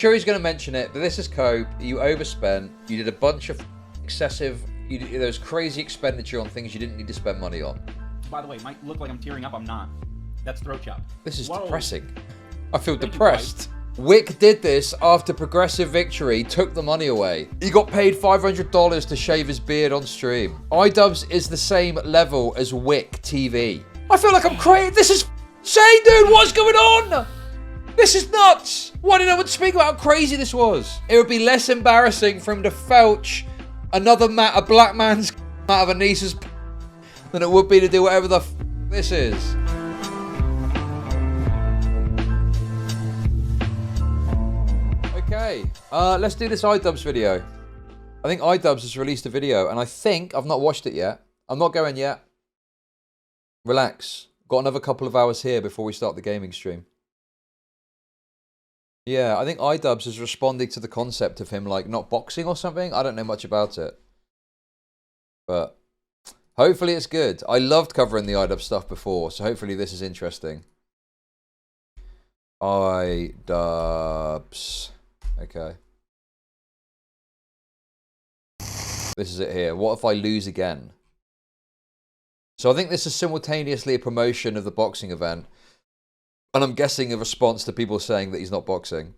Sure, he's going to mention it, but this is cope. You overspent. You did a bunch of excessive, there was crazy expenditure on things you didn't need to spend money on. By the way, it might look like I'm tearing up. I'm not. That's throat chop. This is depressing. I feel depressed. Wick did this after Progressive Victory took the money away. He got paid $500 to shave his beard on stream. Idubbbz is the same level as Wick TV. I feel like I'm crazy. This is insane, dude. What's going on? This is nuts. Why didn't I want to speak about how crazy this was? It would be less embarrassing for him to felch a black man's out of a niece's than it would be to do whatever the this is. Okay, let's do this Idubbbz video. I think Idubbbz has released a video, and I think I've not watched it yet. I'm not going yet. Relax. Got another couple of hours here before we start the gaming stream. Yeah, I think Idubbbz is responding to the concept of him like not boxing or something. I don't know much about it, but hopefully it's good. I loved covering the Idubbbz stuff before, so hopefully this is interesting. Idubbbz. Okay. This is it here. What if I lose again? So I think this is simultaneously a promotion of the boxing event, and I'm guessing a response to people saying that he's not boxing.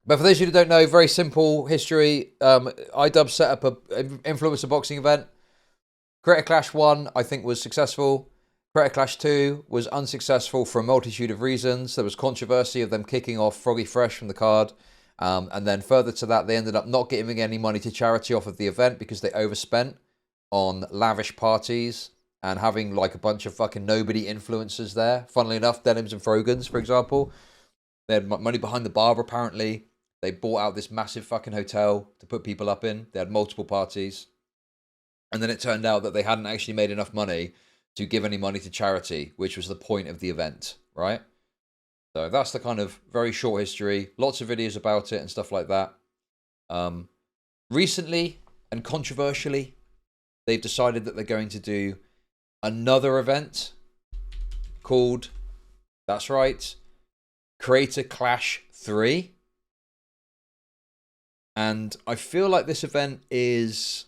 But for those of you who don't know, very simple history. Idubbbz set up an influencer boxing event. Creator Clash 1, I think, was successful. Creator Clash 2 was unsuccessful for a multitude of reasons. There was controversy of them kicking off Froggy Fresh from the card. And then further to that, they ended up not giving any money to charity off of the event because they overspent on lavish parties and having like a bunch of fucking nobody influencers there. Funnily enough, Denims and Frogans, for example. They had money behind the bar, apparently. They bought out this massive fucking hotel to put people up in. They had multiple parties. And then it turned out that they hadn't actually made enough money to give any money to charity, which was the point of the event, right? So that's the kind of very short history. Lots of videos about it and stuff like that. Recently and controversially, they've decided that they're going to do another event called, that's right, Creator Clash 3. And I feel like this event is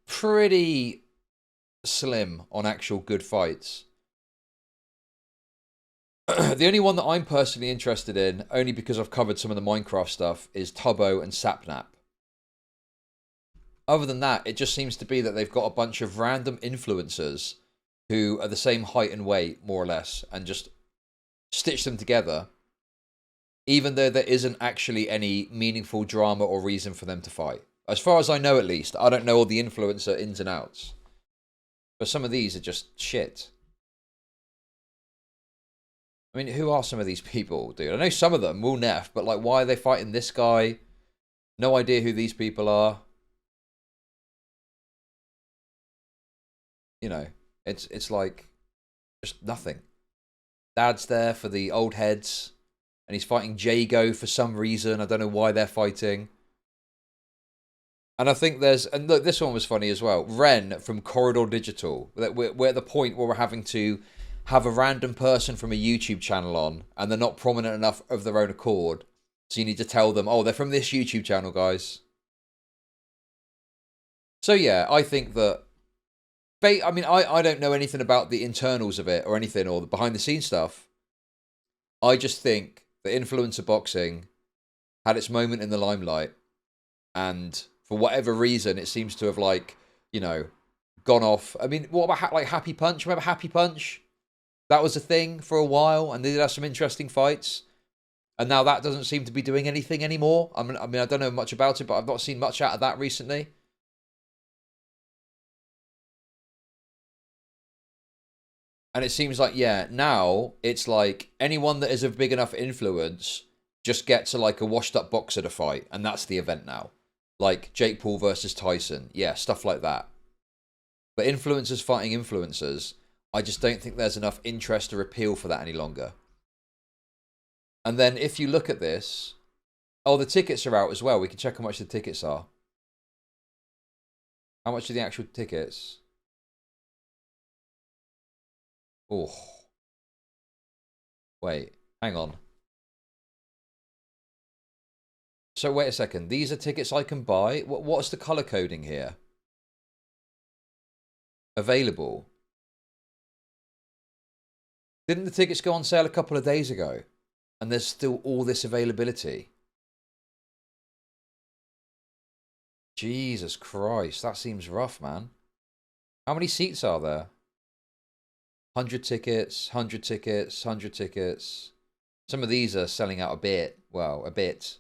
pretty slim on actual good fights. The only one that I'm personally interested in, only because I've covered some of the Minecraft stuff, is Tubbo and Sapnap. Other than that, it just seems to be that they've got a bunch of random influencers who are the same height and weight, more or less, and just stitch them together, even though there isn't actually any meaningful drama or reason for them to fight. As far as I know, at least. I don't know all the influencer ins and outs. But some of these are just shit. I mean, who are some of these people, dude? I know some of them will nef, but like, why are they fighting this guy? No idea who these people are. You know, it's like just nothing. Dad's there for the old heads, and he's fighting Jago for some reason. I don't know why they're fighting. And I think there's, and look, this one was funny as well. Ren from Corridor Digital. We're at the point where we're having to have a random person from a YouTube channel on, and they're not prominent enough of their own accord. So you need to tell them, oh, they're from this YouTube channel, guys. So yeah, I think that, I mean, I don't know anything about the internals of it or anything, or the behind the scenes stuff. I just think that influencer boxing had its moment in the limelight, and for whatever reason, it seems to have, like, you know, gone off. I mean, what about like Happy Punch? Remember Happy Punch? That was a thing for a while, and they did have some interesting fights. And now that doesn't seem to be doing anything anymore. I mean, I don't know much about it, but I've not seen much out of that recently. And it seems like, yeah, now it's like anyone that is of big enough influence just gets a, like a washed up boxer to fight. And that's the event now. Like Jake Paul versus Tyson. Yeah, stuff like that. But influencers fighting influencers, I just don't think there's enough interest or appeal for that any longer. And then if you look at this, oh, the tickets are out as well. We can check how much the tickets are. How much are the actual tickets? Oh. Wait, hang on. So wait a second. These are tickets I can buy. What's the color coding here? Available. Didn't the tickets go on sale a couple of days ago? And there's still all this availability. Jesus Christ, that seems rough, man. How many seats are there? 100 tickets, 100 tickets, 100 tickets. Some of these are selling out a bit. Well, a bit.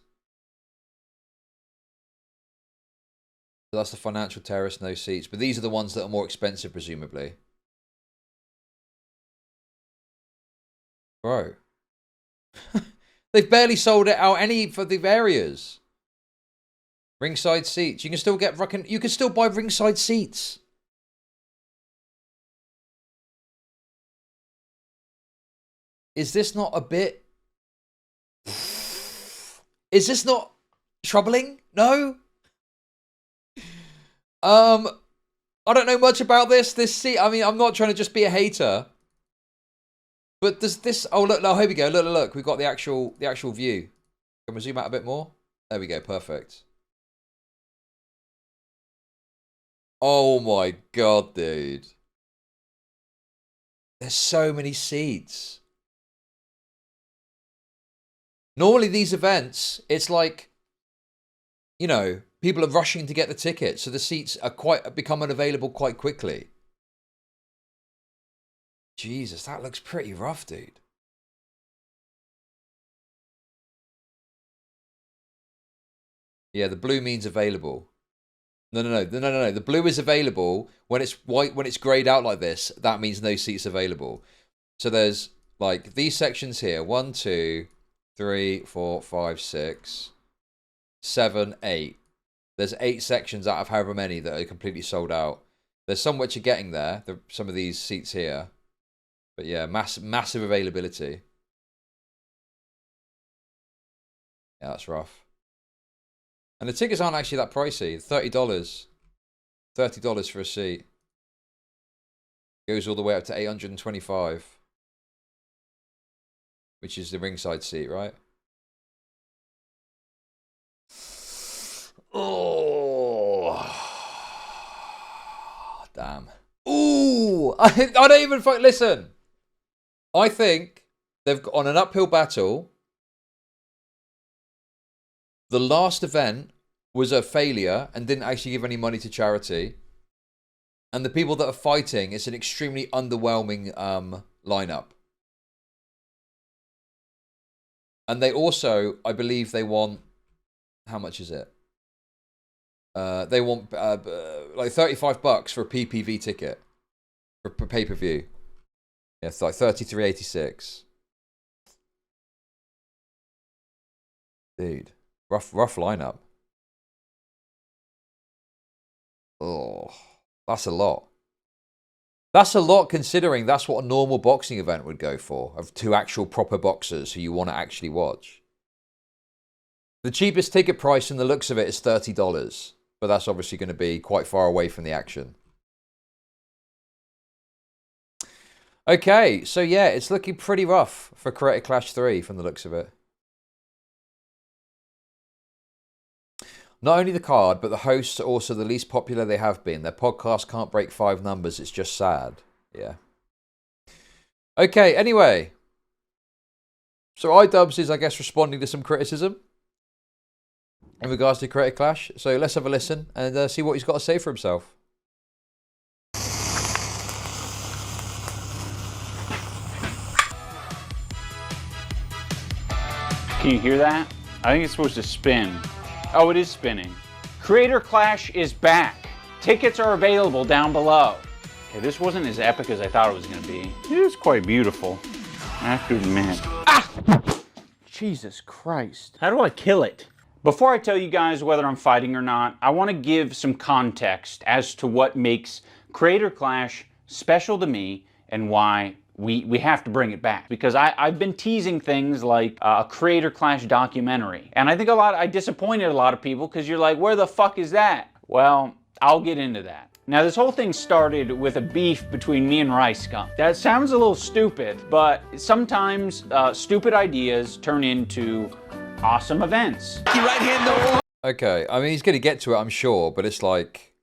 So that's the financial terrace, no seats. But these are the ones that are more expensive, presumably. Bro. They've barely sold it out any for the areas. Ringside seats. You can still get you can still buy ringside seats. Is this not a bit... Is this not troubling? No? I don't know much about this. This seat, I mean, I'm not trying to just be a hater. But does this... Oh, look, here we go. Look. We've got the actual view. Can we zoom out a bit more? There we go. Perfect. Oh my God, dude. There's so many seats. Normally these events, it's like, you know, people are rushing to get the tickets, so the seats are become unavailable quite quickly. Jesus, that looks pretty rough, dude. Yeah, the blue means available. No. The blue is available when it's white, when it's grayed out like this. That means no seats available. So there's like these sections here: 1, 2, 3, 4, 5, 6, 7, 8. There's 8 sections out of however many that are completely sold out. There's some which are getting there. Some of these seats here, but yeah, massive availability. Yeah, that's rough. And the tickets aren't actually that pricey. $30. $30 for a seat. Goes all the way up to $825. Which is the ringside seat, right? Oh. Damn. Ooh. I don't even... Listen. I think they've got on an uphill battle. The last event was a failure and didn't actually give any money to charity. And the people that are fighting, it's an extremely underwhelming lineup. And they also, I believe they want, how much is it? They want like $35 for a PPV ticket for pay-per-view. Yeah, it's like $33.86. Dude, rough lineup. Oh, that's a lot. That's a lot considering that's what a normal boxing event would go for, of 2 actual proper boxers who you want to actually watch. The cheapest ticket price in the looks of it is $30, but that's obviously going to be quite far away from the action. Okay, so yeah, it's looking pretty rough for Creator Clash 3 from the looks of it. Not only the card, but the hosts are also the least popular they have been. Their podcast can't break 5 numbers. It's just sad. Yeah. Okay, anyway. So Idubbbz is, I guess, responding to some criticism in regards to Creator Clash. So let's have a listen and see what he's got to say for himself. Can you hear that? I think it's supposed to spin. Oh, it is spinning. Creator Clash is back. Tickets are available down below. Okay, this wasn't as epic as I thought it was going to be. It is quite beautiful, I have to admit. Ah! Jesus Christ. How do I kill it? Before I tell you guys whether I'm fighting or not, I want to give some context as to what makes Creator Clash special to me and why we have to bring it back. Because I've been teasing things like a Creator Clash documentary. And I think I disappointed a lot of people because you're like, where the fuck is that? Well, I'll get into that. Now, this whole thing started with a beef between me and Rice Skunk. That sounds a little stupid, but sometimes stupid ideas turn into awesome events. Okay, I mean, he's going to get to it, I'm sure, but it's like,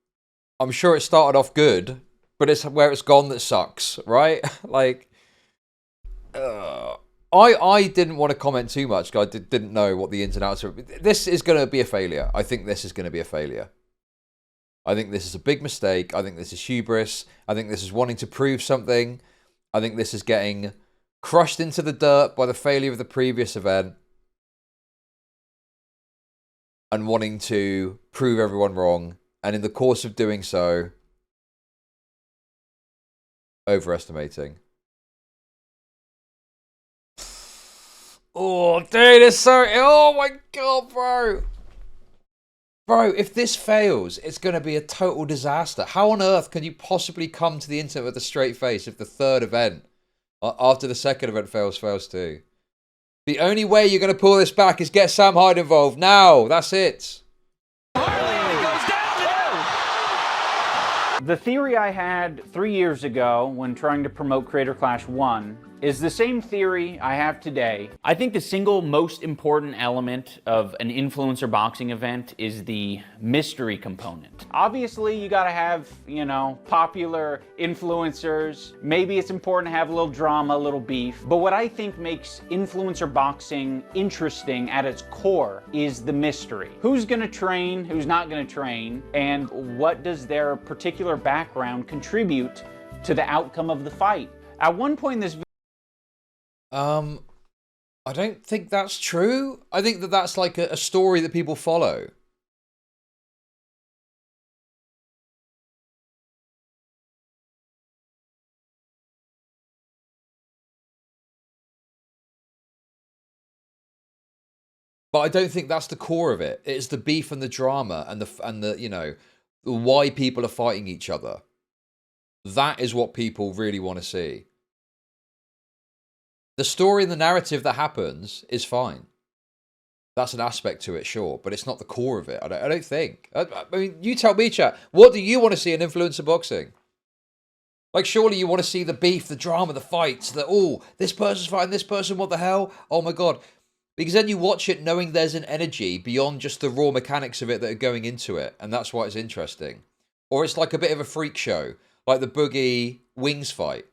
I'm sure it started off good, but it's where it's gone that sucks, right? Like, I didn't want to comment too much because I didn't know what the ins and outs were. This is going to be a failure. I think this is going to be a failure. I think this is a big mistake. I think this is hubris. I think this is wanting to prove something. I think this is getting crushed into the dirt by the failure of the previous event and wanting to prove everyone wrong. And in the course of doing so, overestimating. Oh, dude, it's so... Oh, my God, bro. Bro, if this fails, it's going to be a total disaster. How on earth can you possibly come to the internet with a straight face if the third event, after the second event fails too? The only way you're going to pull this back is get Sam Hyde involved. Now, that's it. The theory I had 3 years ago when trying to promote Creator Clash 1 is the same theory I have today. I think the single most important element of an influencer boxing event is the mystery component. Obviously, you gotta have, you know, popular influencers. Maybe it's important to have a little drama, a little beef. But what I think makes influencer boxing interesting at its core is the mystery. Who's gonna train, who's not gonna train, and what does their particular background contribute to the outcome of the fight? At one point in this video, I don't think that's true. I think that that's like a story that people follow. But I don't think that's the core of it. It's the beef and the drama and the you know, why people are fighting each other. That is what people really want to see. The story and the narrative that happens is fine. That's an aspect to it, sure, but it's not the core of it. I don't think. I mean, you tell me, chat. What do you want to see in influencer boxing? Like, surely you want to see the beef, the drama, the fights. The oh, this person's fighting this person. What the hell? Oh my god! Because then you watch it knowing there's an energy beyond just the raw mechanics of it that are going into it, and that's why it's interesting. Or it's like a bit of a freak show, like the Boogie Wings fight.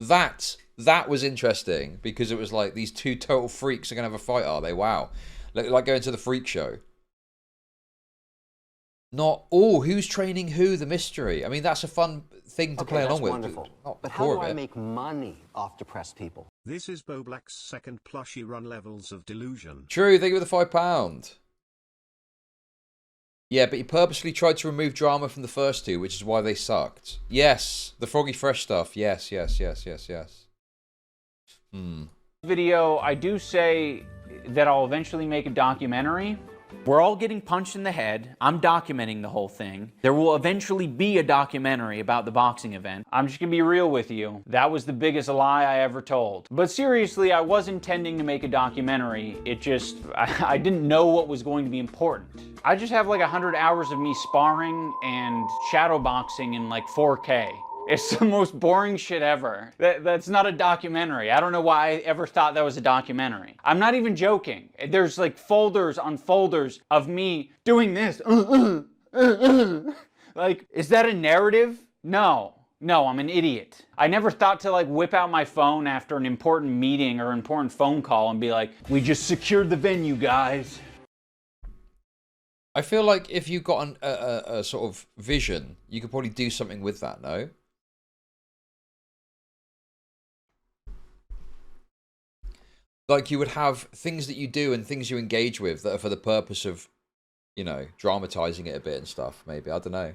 That was interesting because it was like these two total freaks are going to have a fight, are they? Wow. Like going to the freak show. Not, oh, who's training who, the mystery. I mean, that's a fun thing to play along with. Wonderful. But how do I make money off depressed people? This is Bo Black's second plushie run Levels of Delusion. True, thank you for the £5. Yeah, but he purposely tried to remove drama from the first two, which is why they sucked. Yes, the Froggy Fresh stuff. Yes. video, I do say that I'll eventually make a documentary. We're all getting punched in the head. I'm documenting the whole thing. There will eventually be a documentary about the boxing event. I'm just gonna be real with you. That was the biggest lie I ever told. But seriously, I was intending to make a documentary. It just, I didn't know what was going to be important. I just have like 100 hours of me sparring and shadow boxing in like 4K. It's the most boring shit ever. That's not a documentary. I don't know why I ever thought that was a documentary. I'm not even joking. There's like folders on folders of me doing this. Like, is that a narrative? No, I'm an idiot. I never thought to like whip out my phone after an important meeting or important phone call and be like, we just secured the venue, guys. I feel like if you got a sort of vision, you could probably do something with that, no? Like, you would have things that you do and things you engage with that are for the purpose of, you know, dramatizing it a bit and stuff, maybe. I don't know.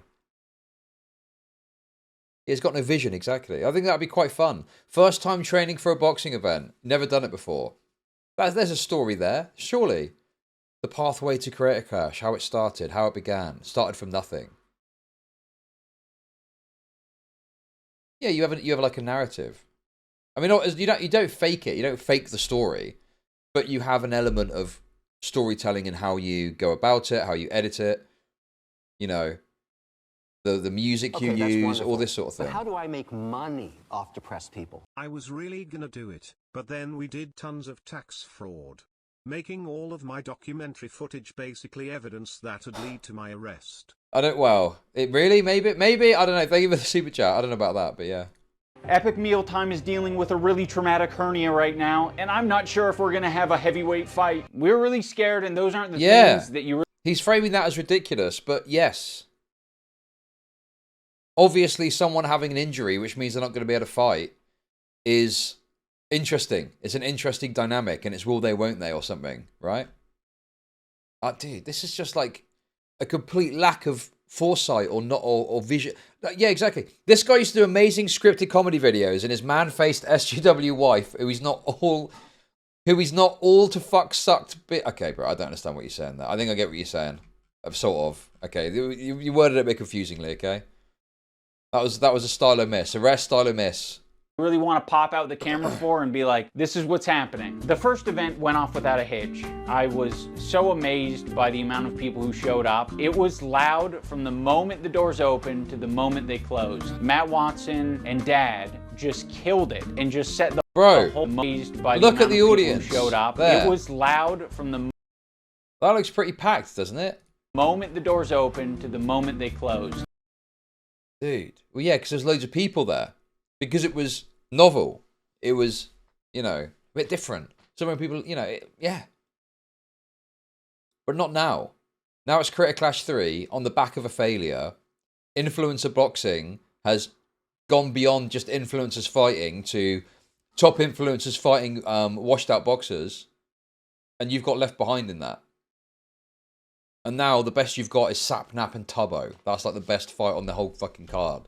He's got no vision, exactly. I think that'd be quite fun. First time training for a boxing event. Never done it before. There's a story there, surely. The pathway to Creator Clash, how it started, how it began. Started from nothing. Yeah, you have like a narrative. I mean, you don't fake it. You don't fake the story, but you have an element of storytelling in how you go about it, how you edit it. You know, the music you use, all this sort of thing. But how do I make money off depressed people? I was really gonna do it. But then we did tons of tax fraud, making all of my documentary footage basically evidence that would lead to my arrest. I don't, well, it really, maybe, I don't know, thank you for the super chat, I don't know about that, but yeah. Epic Mealtime is dealing with a really traumatic hernia right now, and I'm not sure if we're gonna have a heavyweight fight. We're really scared, and those aren't the things that you... He's framing that as ridiculous, but yes. Obviously, someone having an injury, which means they're not going to be able to fight, is interesting. It's an interesting dynamic, and it's will they, won't they, or something, right? Dude, this is just like a complete lack of foresight or not or vision. Yeah, exactly. This guy used to do amazing scripted comedy videos, and his man-faced SGW wife, who he's not all to fuck sucked bit. Okay, bro, I don't understand what you're saying there. I think I get what you're saying. Sort of. Okay, you worded it a bit confusingly. Okay, that was a stylo miss, a rare stylo miss. Really want to pop out the camera for and be like, this is what's happening. The first event went off without a hitch. I was so amazed by the amount of people who showed up. It was loud from the moment the doors opened to the moment they closed. Matt Watson and Dad just killed it and just set the whole amazed by look at the audience who showed up. There. It was loud from the that looks pretty packed, doesn't it? Moment the doors opened to the moment they closed. Dude, well, yeah, because there's loads of people there. Because it was novel. It was, you know, a bit different. So many people, you know, yeah. But not now. Now it's Creator Clash 3 on the back of a failure. Influencer boxing has gone beyond just influencers fighting to top influencers fighting washed out boxers. And you've got left behind in that. And now the best you've got is Sapnap and Tubbo. That's like the best fight on the whole fucking card.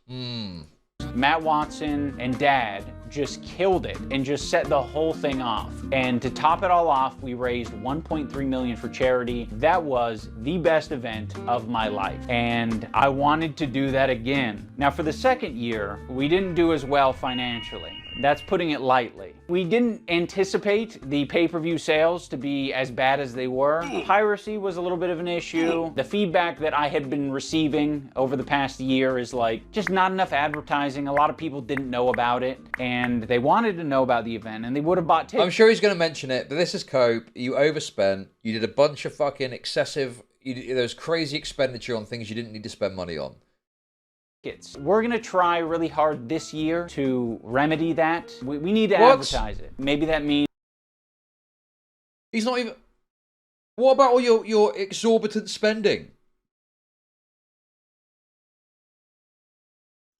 Matt Watson and Dad just killed it and just set the whole thing off. And to top it all off, we raised $1.3 million for charity. That was the best event of my life. And I wanted to do that again. Now for the second year, we didn't do as well financially. That's putting it lightly. We didn't anticipate the pay-per-view sales to be as bad as they were. Piracy was a little bit of an issue. The feedback that I had been receiving over the past year is like, just not enough advertising. A lot of people didn't know about it, and they wanted to know about the event, and they would have bought tickets. I'm sure he's going to mention it, but this is Cope. You overspent. You did a bunch of fucking excessive, there was crazy expenditure on things you didn't need to spend money on. We're gonna try really hard this year to remedy that. We need to advertise it. Maybe that means... He's not even... What about all your exorbitant spending?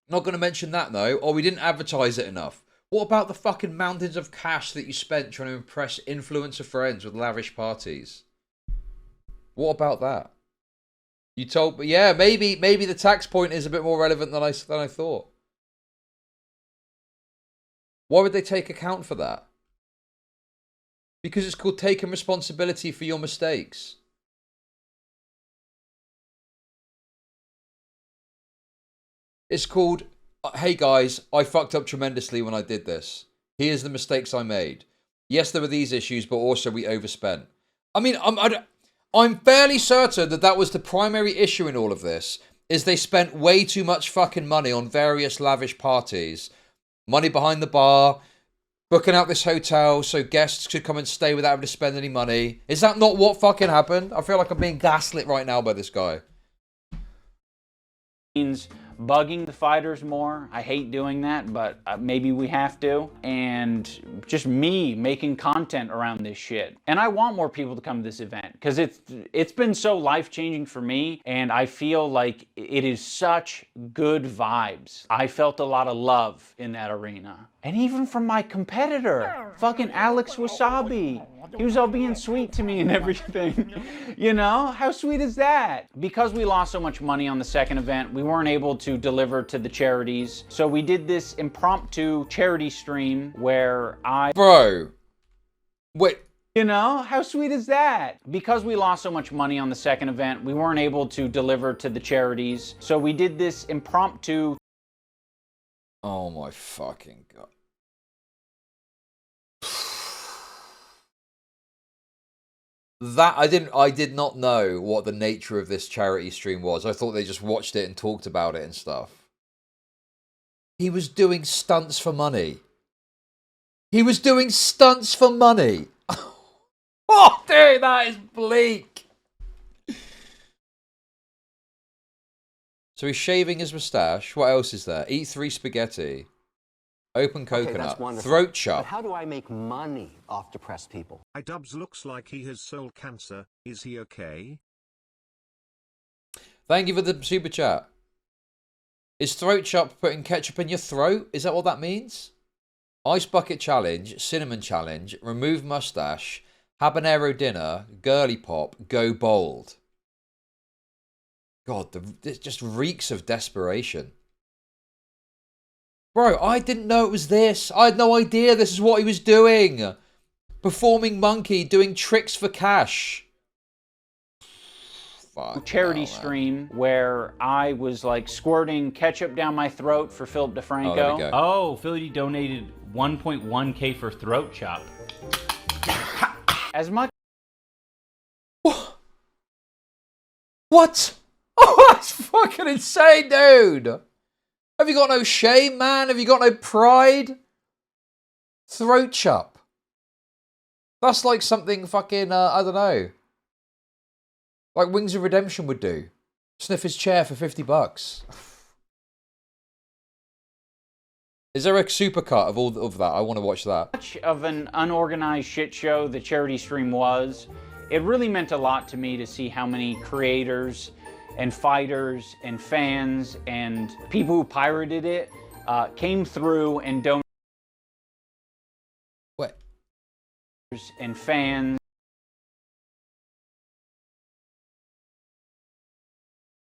Not gonna mention that though. Oh, we didn't advertise it enough. What about the fucking mountains of cash that you spent trying to impress influencer friends with lavish parties? What about that? You told, but yeah, maybe the tax point is a bit more relevant than I thought. Why would they take account for that? Because it's called taking responsibility for your mistakes. It's called, hey guys, I fucked up tremendously when I did this. Here's the mistakes I made. Yes, there were these issues, but also we overspent. I mean, I'm fairly certain that that was the primary issue in all of this, is they spent way too much fucking money on various lavish parties. Money behind the bar, booking out this hotel so guests could come and stay without having to spend any money. Is that not what fucking happened? I feel like I'm being gaslit right now by this guy. Means bugging the fighters more. I hate doing that, but maybe we have to. And just me making content around this shit. And I want more people to come to this event because it's been so life-changing for me, and I feel like it is such good vibes. I felt a lot of love in that arena. And even from my competitor, fucking Alex Wasabi. He was all being sweet to me and everything. You know, how sweet is that? Because we lost so much money on the second event, we weren't able to deliver to the charities. So we did this impromptu charity stream where Bro. Wait. You know, how sweet is that? Because we lost so much money on the second event, we weren't able to deliver to the charities. So we did this impromptu... Oh my fucking God. That I did not know what the nature of this charity stream was. I thought they just watched it and talked about it and stuff. He was doing stunts for money. He was doing stunts for money. Oh, dude, that is bleak. So he's shaving his moustache. What else is there? Eat 3 spaghetti. Open coconut. Throat chop. But how do I make money off depressed people? Idubbbz looks like he has soul cancer. Is he okay? Thank you for the super chat. Is throat chop putting ketchup in your throat? Is that what that means? Ice bucket challenge, cinnamon challenge, remove mustache, habanero dinner, girly pop, go bold. God, this just reeks of desperation. Bro, I didn't know it was this. I had no idea this is what he was doing. Performing monkey, doing tricks for cash. Charity stream where I was like squirting ketchup down my throat for Philip DeFranco. Oh, Philly donated 1.1K for throat chop. As much. What? Oh, that's fucking insane, dude. Have you got no shame, man? Have you got no pride? Throat chop. That's like something fucking, I don't know. Like Wings of Redemption would do. Sniff his chair for $50. Is there a supercut of all of that? I want to watch that. Much of an unorganized shit show the charity stream was, it really meant a lot to me to see how many creators and fighters and fans and people who pirated it came through and donated. What? And fans.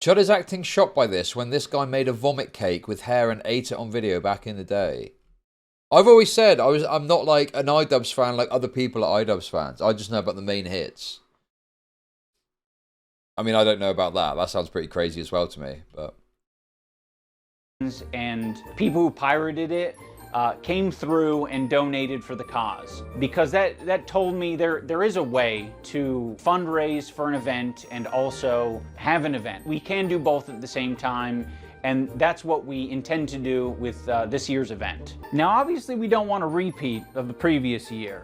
Chud is acting shocked by this when this guy made a vomit cake with hair and ate it on video back in the day. I've always said I'm not like an Idubbbz fan like other people are Idubbbz fans. I just know about the main hits. I mean, I don't know about that. That sounds pretty crazy as well to me, but... And people who pirated it came through and donated for the cause, because that told me there is a way to fundraise for an event and also have an event. We can do both at the same time, and that's what we intend to do with this year's event. Now, obviously, we don't want a repeat of the previous year.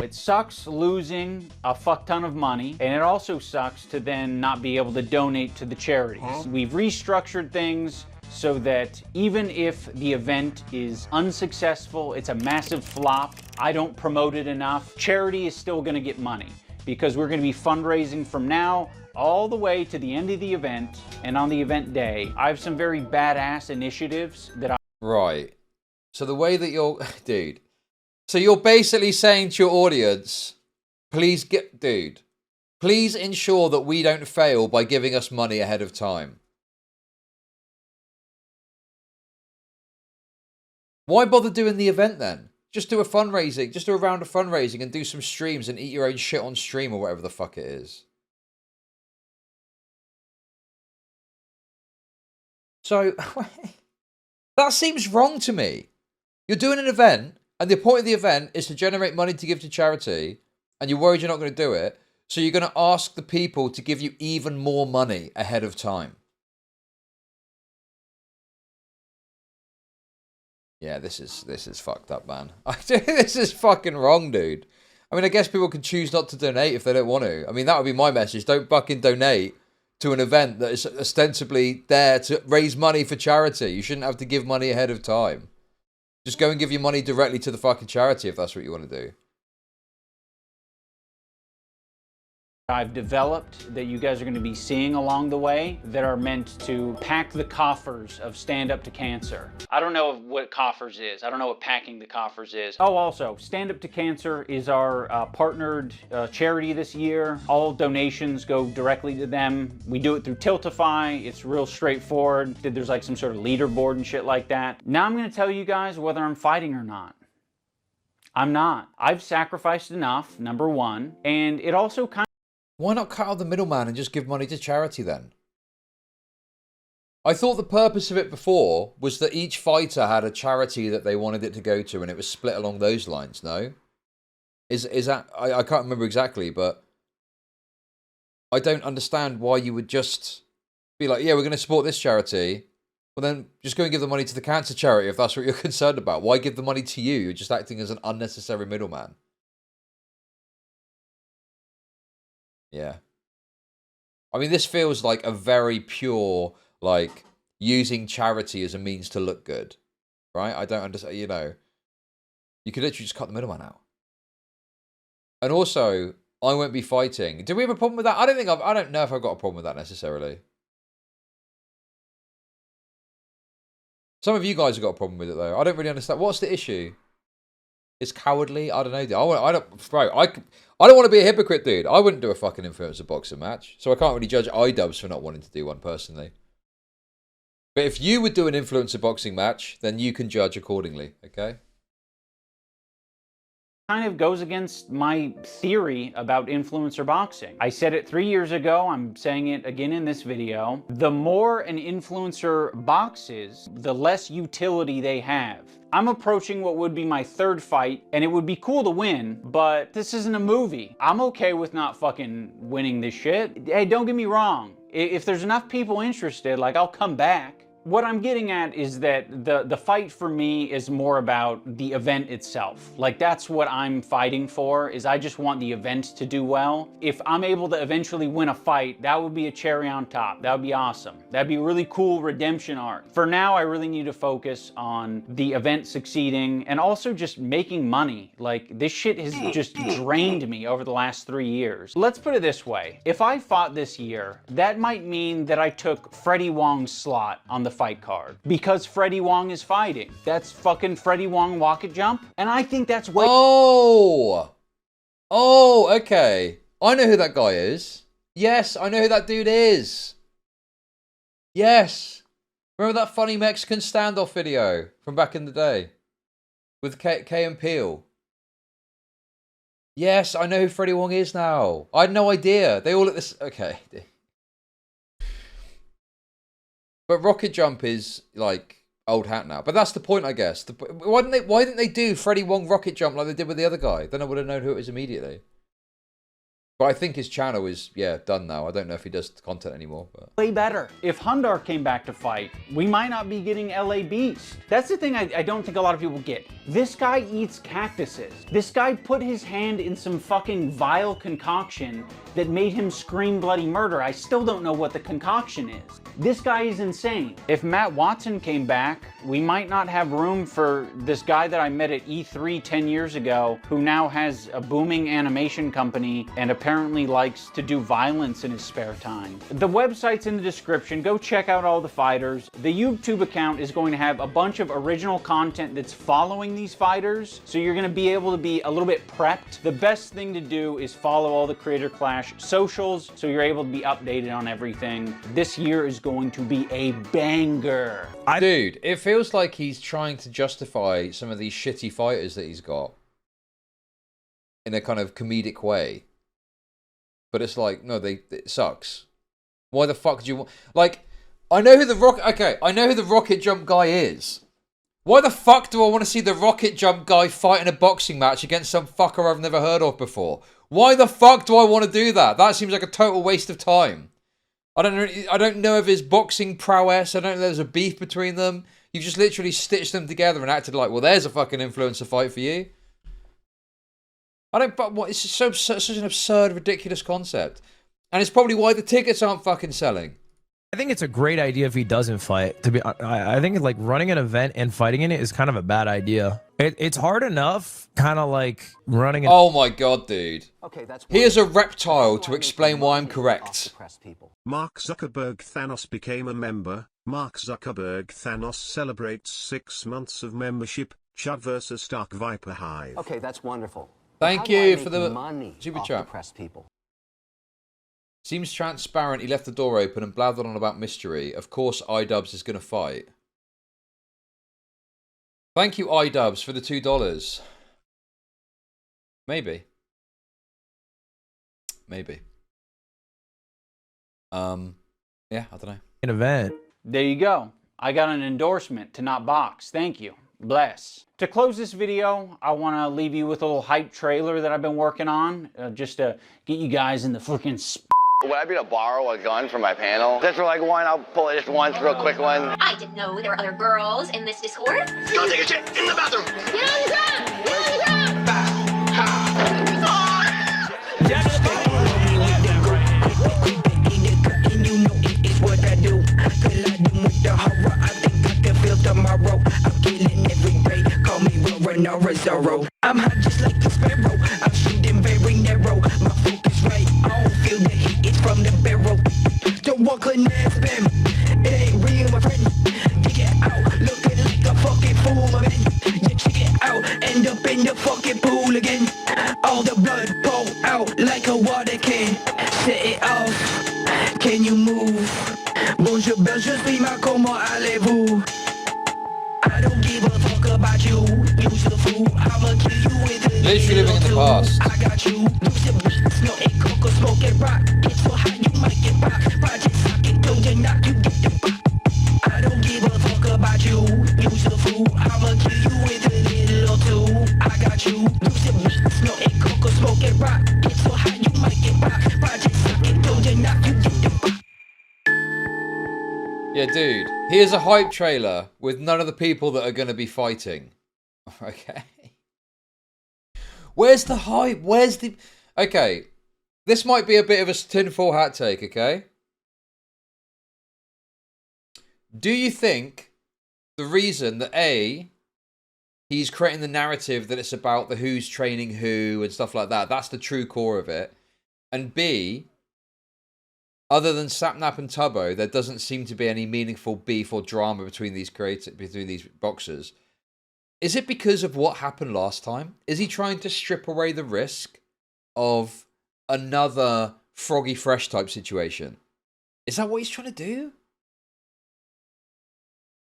It sucks losing a fuck ton of money, and it also sucks to then not be able to donate to the charities. We've restructured things so that even if the event is unsuccessful, it's a massive flop, I don't promote it enough, charity is still gonna get money, because we're gonna be fundraising from now all the way to the end of the event, and on the event day, I have some very badass initiatives that I... Right. So the way that you're... Dude. So you're basically saying to your audience, please ensure that we don't fail by giving us money ahead of time. Why bother doing the event then? Just do a fundraising, just do a round of fundraising and do some streams and eat your own shit on stream or whatever the fuck it is. So, that seems wrong to me. You're doing an event, and the point of the event is to generate money to give to charity, and you're worried you're not going to do it, so you're going to ask the people to give you even more money ahead of time. Yeah, this is fucked up, man. This is fucking wrong, dude. I mean, I guess people can choose not to donate if they don't want to. I mean, that would be my message. Don't fucking donate to an event that is ostensibly there to raise money for charity. You shouldn't have to give money ahead of time. Just go and give your money directly to the fucking charity if that's what you want to do. I've developed that you guys are going to be seeing along the way that are meant to pack the coffers of Stand Up to Cancer. I don't know what coffers is. I don't know what packing the coffers is. Oh, also, Stand Up to Cancer is our partnered charity this year. All donations go directly to them. We do it through Tiltify. It's real straightforward. There's like some sort of leaderboard and shit like that. Now I'm going to tell you guys whether I'm fighting or not. I'm not. I've sacrificed enough, number one, and it also kind of... Why not cut out the middleman and just give money to charity then? I thought the purpose of it before was that each fighter had a charity that they wanted it to go to and it was split along those lines, no? Is that... I can't remember exactly, but... I don't understand why you would just be like, yeah, we're going to support this charity, Well, then just go and give the money to the cancer charity if that's what you're concerned about. Why give the money to you? You're just acting as an unnecessary middleman. Yeah. I mean, this feels like a very pure, like, using charity as a means to look good. Right? I don't understand, you know. You could literally just cut the middleman out. And also, I won't be fighting. Do we have a problem with that? I don't know if I've got a problem with that necessarily. Some of you guys have got a problem with it though. I don't really understand. What's the issue? It's cowardly. I don't know. I don't want to be a hypocrite, dude. I wouldn't do a fucking influencer boxing match, so I can't really judge Idubbbz for not wanting to do one personally. But if you would do an influencer boxing match, then you can judge accordingly. Okay. Kind of goes against my theory about influencer boxing. I said it 3 years ago, I'm saying it again in this video. The more an influencer boxes, the less utility they have. I'm approaching what would be my third fight, and it would be cool to win, but this isn't a movie. I'm okay with not fucking winning this shit. Hey, don't get me wrong. If there's enough people interested, like, I'll come back. What I'm getting at is that the fight for me is more about the event itself. Like, that's what I'm fighting for, is I just want the event to do well. If I'm able to eventually win a fight, that would be a cherry on top. That would be awesome. That'd be really cool redemption arc. For now, I really need to focus on the event succeeding and also just making money. Like, this shit has just drained me over the last 3 years. Let's put it this way. If I fought this year, that might mean that I took Freddie Wong's slot on the fight card because Freddie Wong is fighting. That's fucking Freddie Wong walk it jump, and I think that's way. Oh, okay. I know who that guy is. Yes, I know who that dude is. Yes, remember that funny Mexican standoff video from back in the day with K and Peele? Yes, I know who Freddie Wong is now. I had no idea. They all look this. Okay. But rocket jump is like old hat now. But that's the point, I guess. Why didn't they do Freddie Wong rocket jump like they did with the other guy? Then I would have known who it was immediately. But I think his channel is, yeah, done now. I don't know if he does content anymore. But Way better. If Hundar came back to fight, we might not be getting LA Beast. That's the thing I don't think a lot of people get. This guy eats cactuses. This guy put his hand in some fucking vile concoction that made him scream bloody murder. I still don't know what the concoction is. This guy is insane. If Matt Watson came back, we might not have room for this guy that I met at E3 10 years ago, who now has a booming animation company and apparently likes to do violence in his spare time. The website's in the description. Go check out all the fighters. The YouTube account is going to have a bunch of original content that's following these fighters, so you're going to be able to be a little bit prepped. The best thing to do is follow all the Creator Clash socials, so you're able to be updated on everything. This year is going to be a banger. Dude, it feels like he's trying to justify some of these shitty fighters that he's got in a kind of comedic way. But it's like, no, it sucks. Why the fuck do you want... Like, I know who the rocket jump guy is. Why the fuck do I want to see the rocket jump guy fight in a boxing match against some fucker I've never heard of before? Why the fuck do I want to do that? That seems like a total waste of time. I don't know of his boxing prowess. I don't know if there's a beef between them. You've just literally stitched them together and acted like, well, there's a fucking influencer fight for you. It's just such an absurd, ridiculous concept. And it's probably why the tickets aren't fucking selling. I think it's a great idea if he doesn't fight. I think like running an event and fighting in it is kind of a bad idea. It's hard enough, kind of like running. Oh my god, dude! Okay, that's here's a reptile to explain why I'm correct. Mark Zuckerberg Thanos became a member. Mark Zuckerberg Thanos celebrates 6 months of membership. Chud versus Dark Viper Hive. Okay, that's wonderful. Thank you for the super chat. People. Seems transparent. He left the door open and blathered on about mystery. Of course, Idubbbz is going to fight. Thank you, Idubbbz, for the $2. Maybe. Maybe. Yeah, I don't know. An event. There you go. I got an endorsement to not box. Thank you. Bless. To close this video, I want to leave you with a little hype trailer that I've been working on, just to get you guys in the freaking Would I be able to borrow a gun from my panel? Just for like one, I'll pull it just once, real quick one. I didn't know there were other girls in this Discord. Go take a shit in the bathroom. Get on the ground! Get on the ground! I'm hot just like a sparrow. I'm shooting very narrow. My focus right. I don't feel the heat. It's from the barrel. Don't walk on that spam. It ain't real, my friend. You get out looking like a fucking fool, my man. You check it out, end up in the fucking pool again. All the blood pour out like a water can. Set it off. Can you move? Bonjour, belle, je suis ma, comment allez-vous? I don't give a fuck about you. Use the fool. I'ma kill you with a Literally living in the past. I got you. Use the beats, no it cocoa, smoke it rock. It's so hot you might get pop. Project socket, don't you knock, you get the pop. I don't give a fuck about you. Use the fool. I'ma kill you with a little tool. I got you. Use the beats, no it cocoa, smoke it rock. It's so hot you might get pop. Project socket, don't you knock, you get the pop. Yeah, dude. Here's a hype trailer with none of the people that are going to be fighting. Okay. Where's the hype? Where's the... Okay. This might be a bit of a tinfoil hat take, okay? Do you think the reason that A, he's creating the narrative that it's about the who's training who and stuff like that, that's the true core of it, and B, other than Sapnap and Tubbo, there doesn't seem to be any meaningful beef or drama between these boxers. Is it because of what happened last time? Is he trying to strip away the risk of another Froggy Fresh type situation? Is that what he's trying to do?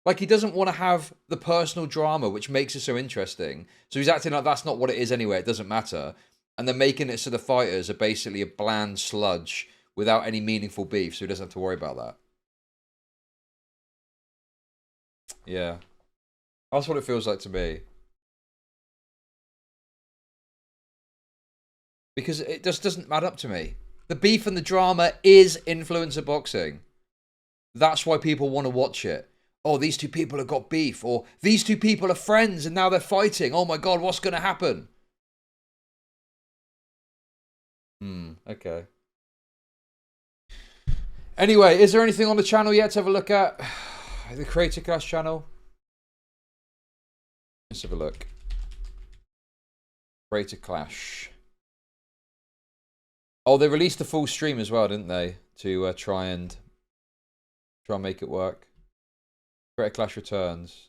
Like, he doesn't want to have the personal drama, which makes it so interesting. So he's acting like that's not what it is anyway. It doesn't matter. And they're making it so the fighters are basically a bland sludge without any meaningful beef, so he doesn't have to worry about that. Yeah. That's what it feels like to me. Because it just doesn't add up to me. The beef and the drama is influencer boxing. That's why people want to watch it. Oh, these two people have got beef. Or these two people are friends and now they're fighting. Oh my God, what's going to happen? Okay. Anyway, is there anything on the channel yet to have a look at? The Creator Clash channel? Let's have a look. Creator Clash. Oh, they released the full stream as well, didn't they? To try and make it work. Creator Clash returns.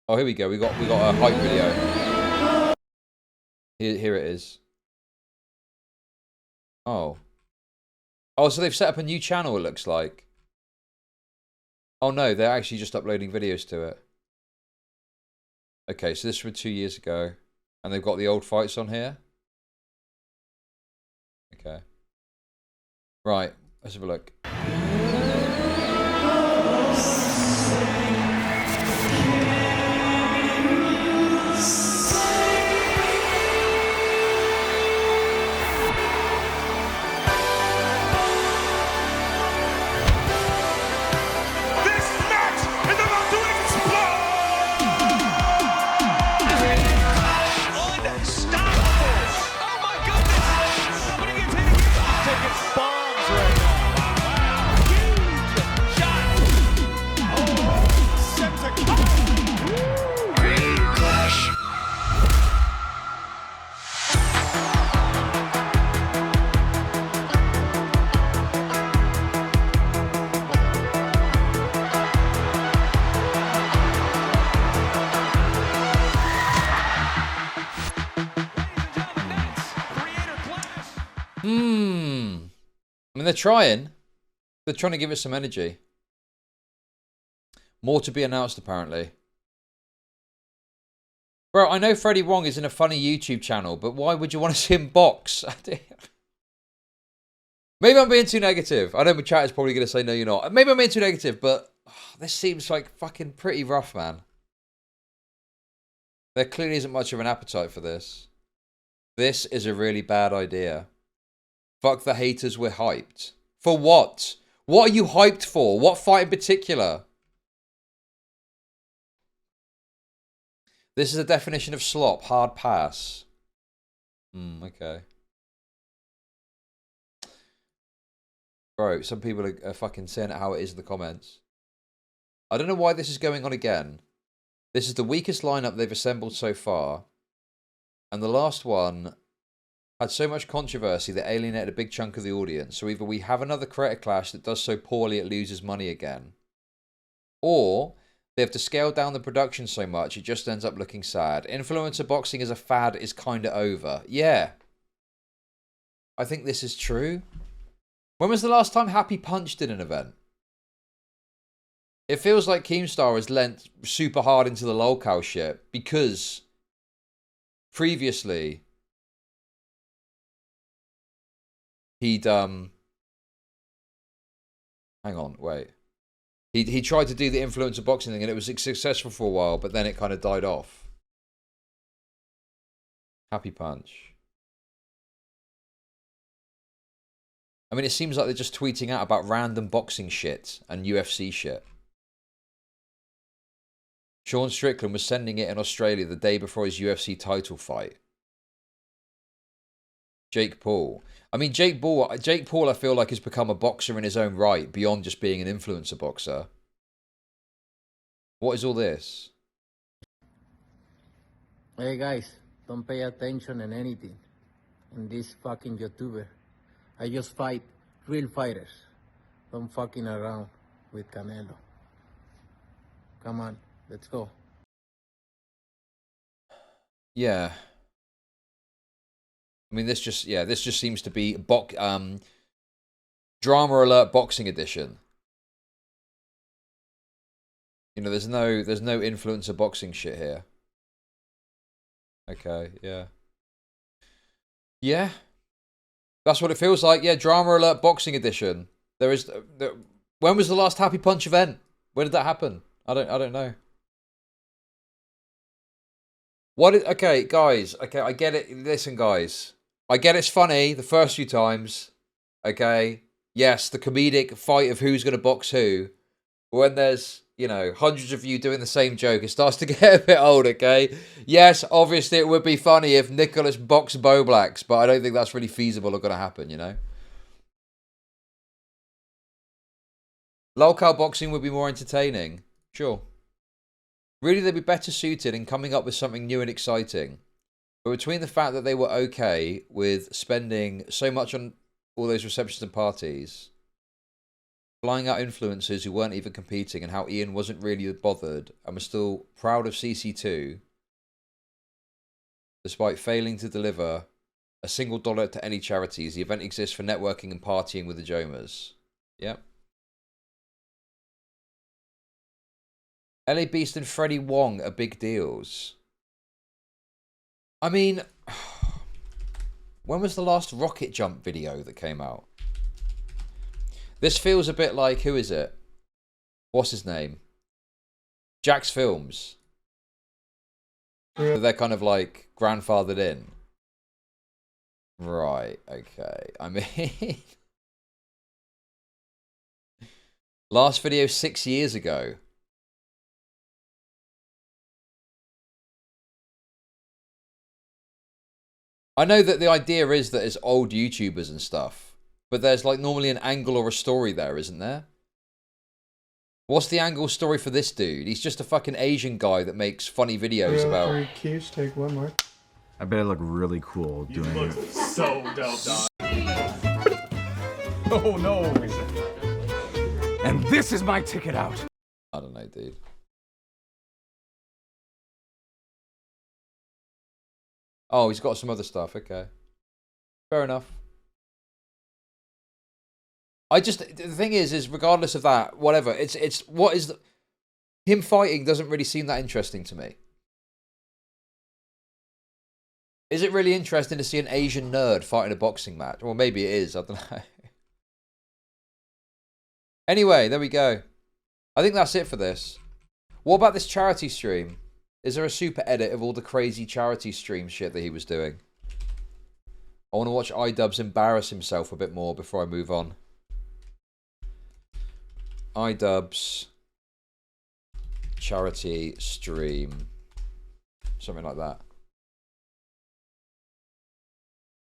Oh, here we go. We got a hype video. Here it is. Oh. Oh, so they've set up a new channel, it looks like. Oh no, they're actually just uploading videos to it. Okay, so this was 2 years ago. And they've got the old fights on here. Okay. Right, let's have a look. I mean, they're trying. They're trying to give it some energy. More to be announced, apparently. Bro, I know Freddie Wong is in a funny YouTube channel, but why would you want to see him box? Maybe I'm being too negative. I know my chat is probably going to say, no, you're not. Maybe I'm being too negative, but this seems like fucking pretty rough, man. There clearly isn't much of an appetite for this. This is a really bad idea. Fuck the haters, we're hyped. For what? What are you hyped for? What fight in particular? This is a definition of slop. Hard pass. Okay. Bro, some people are fucking saying it how it is in the comments. I don't know why this is going on again. This is the weakest lineup they've assembled so far. And the last one had so much controversy that alienated a big chunk of the audience. So either we have another creator clash that does so poorly it loses money again. Or they have to scale down the production so much it just ends up looking sad. Influencer boxing as a fad is kind of over. Yeah. I think this is true. When was the last time Happy Punch did an event? It feels like Keemstar has lent super hard into the lolcow shit because previously he'd hang on, wait. He tried to do the influencer boxing thing and it was successful for a while, but then it kind of died off. Happy Punch. I mean, it seems like they're just tweeting out about random boxing shit and UFC shit. Sean Strickland was sending it in Australia the day before his UFC title fight. Jake Paul. I mean, Jake Paul, I feel like has become a boxer in his own right, beyond just being an influencer boxer. What is all this? Hey guys, don't pay attention in anything. In this fucking YouTuber. I just fight real fighters. Don't fucking around with Canelo. Come on, let's go. Yeah. I mean, this just seems to be Drama Alert Boxing Edition. You know, there's no influencer boxing shit here. Okay, yeah. Yeah. That's what it feels like. Yeah, Drama Alert Boxing Edition. When was the last Happy Punch event? When did that happen? I don't know. Okay, guys. Okay, I get it. Listen, guys. I get it's funny the first few times. Okay. Yes, the comedic fight of who's going to box who. But when there's, you know, hundreds of you doing the same joke, it starts to get a bit old, okay? Yes, obviously it would be funny if Nicholas boxed Bowblacks, but I don't think that's really feasible or going to happen, you know? Lolcow boxing would be more entertaining. Sure. Really, they'd be better suited in coming up with something new and exciting. But between the fact that they were okay with spending so much on all those receptions and parties, flying out influencers who weren't even competing, and how Ian wasn't really bothered and was still proud of CC2, despite failing to deliver a single dollar to any charities, the event exists for networking and partying with the Jomas. Yep. LA Beast and Freddie Wong are big deals. I mean, when was the last rocket jump video that came out? This feels a bit like, who is it? What's his name? Jack's Films. They're kind of like grandfathered in. Right, okay. I mean... last video 6 years ago. I know that the idea is that it's old YouTubers and stuff, but there's like normally an angle or a story there, isn't there? What's the angle story for this dude? He's just a fucking Asian guy that makes funny videos about... 3 keys, take one more. I bet it looked really cool doing it. So dope, dog. Oh no! And this is my ticket out. I don't know, dude. Oh, he's got some other stuff. Okay. Fair enough. The thing is regardless of that, whatever, him fighting doesn't really seem that interesting to me. Is it really interesting to see an Asian nerd fighting a boxing match? Well, maybe it is, I don't know. Anyway, there we go. I think that's it for this. What about this charity stream? Is there a super edit of all the crazy charity stream shit that he was doing? I want to watch Idubbbz embarrass himself a bit more before I move on. Idubbbz charity stream. Something like that.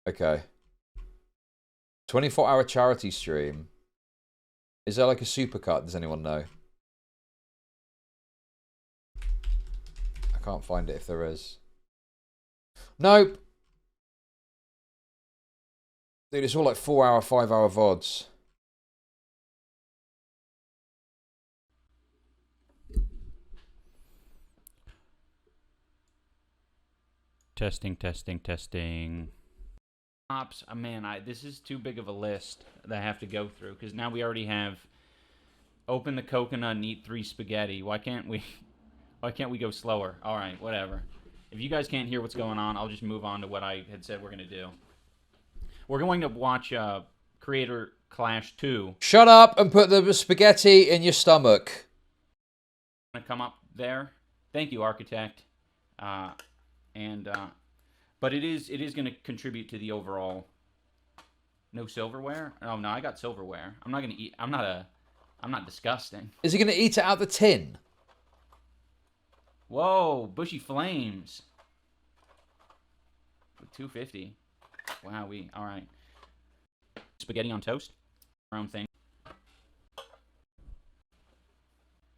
Okay. 24-hour charity stream. Is there like a supercut? Does anyone know? I can't find it if there is. Nope. Dude, it's all like 4-hour, 5-hour VODs. Testing, testing, testing. Ops, man, this is too big of a list that I have to go through, because now we already have open the coconut and eat 3 spaghetti. Why can't we go slower? All right, whatever. If you guys can't hear what's going on, I'll just move on to what I had said we're going to do. We're going to watch Creator Clash 2. Shut up and put the spaghetti in your stomach. Gonna come up there. Thank you, Architect. But it is going to contribute to the overall. No silverware? Oh no, I got silverware. I'm not gonna eat. I'm not disgusting. Is he gonna eat it out the tin? Whoa, bushy flames. 250. Wow, all right. Spaghetti on toast. Our own thing.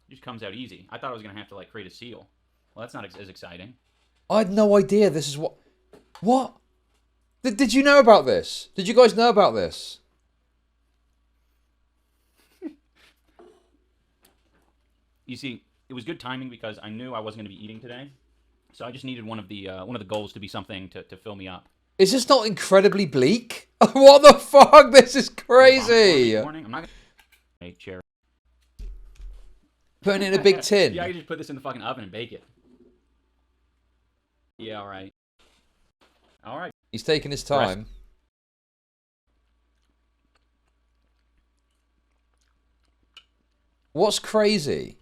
Just comes out easy. I thought I was gonna have to like create a seal. Well, that's not as exciting. I had no idea this is what. What? Did you know about this? Did you guys know about this? You see, it was good timing because I knew I wasn't going to be eating today, so I just needed one of the goals to be something to fill me up. Is this not incredibly bleak? What the fuck? This is crazy. Morning. I'm not gonna make cherry. Putting it in a big tin. Yeah, I can just put this in the fucking oven and bake it. Yeah, all right. All right. He's taking his time. What's crazy?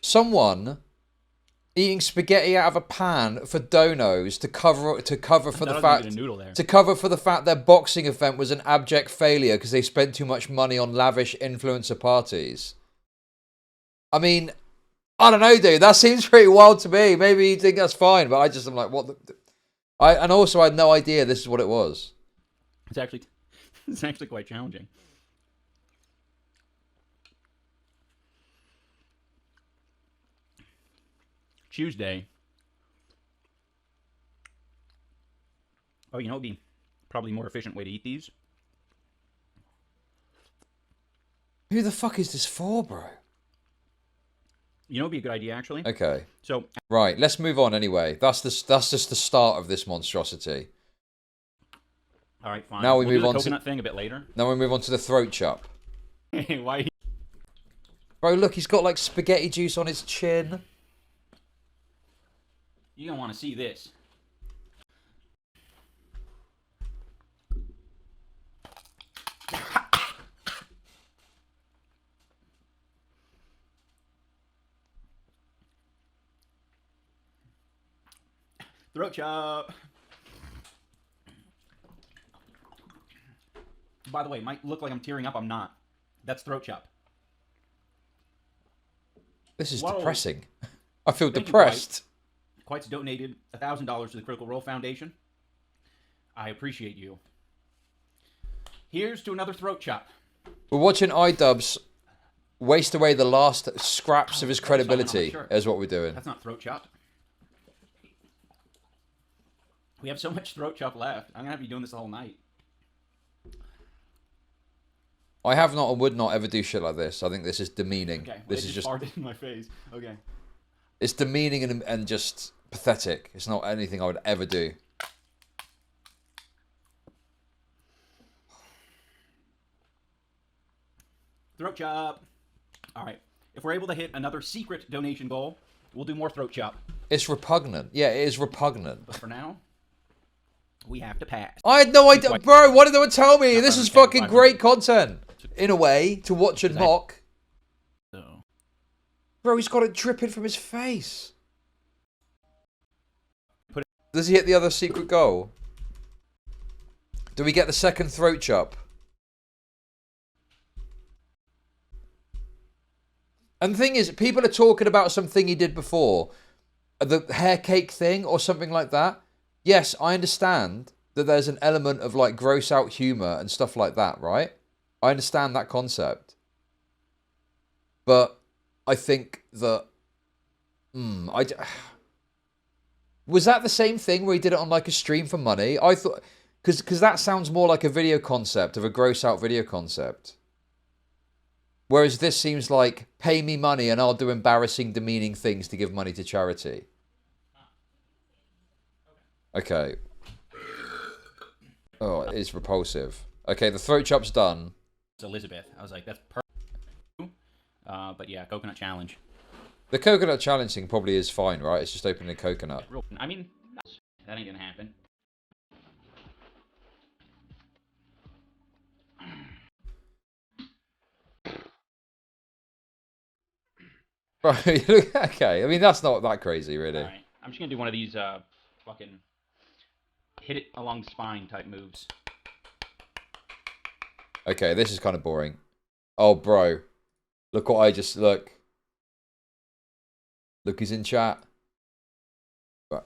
Someone eating spaghetti out of a pan for donos to cover for the fact their boxing event was an abject failure because they spent too much money on lavish influencer parties. I mean, I don't know, dude. That seems pretty wild to me. Maybe you think that's fine, but I'm like, what the... and also I had no idea this is what it was. It's actually quite challenging. Tuesday. Oh, you know, it'd be probably a more efficient way to eat these. Who the fuck is this for, bro? You know, it'd be a good idea, actually. Okay. So, right, let's move on anyway. That's just the start of this monstrosity. All right, fine. Now we'll move on to the coconut thing a bit later. Now we move on to the throat chop. Why? Bro, look, he's got like spaghetti juice on his chin. You're gonna want to see this. Throat chop. By the way, it might look like I'm tearing up. I'm not. That's throat chop. This is depressing. I feel depressed. Quite's donated $1,000 to the Critical Role Foundation. I appreciate you. Here's to another throat chop. We're watching Idubbbz waste away the last scraps of his credibility, is what we're doing. That's not throat chop. We have so much throat chop left. I'm going to have you doing this the whole night. I have not and would not ever do shit like this. I think this is demeaning. Okay, this is just farted in my face. Okay. It's demeaning and just pathetic. It's not anything I would ever do. Throat chop. All right. If we're able to hit another secret donation goal, we'll do more throat chop. It's repugnant. Yeah, it is repugnant. But for now, we have to pass. I had no idea. Bro, why did no one tell me? This is fucking great content. In a way, to watch and mock. Bro, he's got it dripping from his face. Does he hit the other secret goal? Do we get the second throat chop? And the thing is, people are talking about something he did before. The hair cake thing or something like that. Yes, I understand that there's an element of like gross out humor and stuff like that, right? I understand that concept. But I think that... was that the same thing where he did it on like a stream for money? I thought... Because that sounds more like a video concept, of a gross out video concept. Whereas this seems like, pay me money and I'll do embarrassing, demeaning things to give money to charity. Okay. Oh, it's repulsive. Okay, the throat chop's done. It's Elizabeth. I was like, that's perfect. But yeah, coconut challenge. The coconut challenge thing probably is fine, right? It's just opening a coconut. I mean, that ain't gonna happen. Right, okay. I mean, that's not that crazy, really. Alright, I'm just gonna do one of these, fucking hit it along the spine type moves. Okay, this is kind of boring. Oh, bro. Look what I just... Look. Look who's in chat. Right.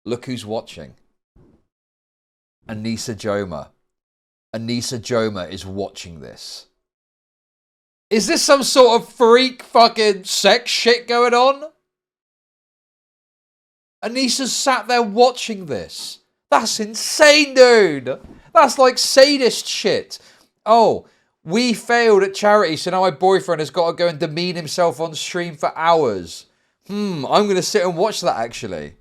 Look who's watching. Anissa Joma. Anissa Joma is watching this. Is this some sort of freak fucking sex shit going on? Anissa's sat there watching this. That's insane, dude. That's like sadist shit. Oh, we failed at charity, so now my boyfriend has got to go and demean himself on stream for hours. I'm going to sit and watch that, actually.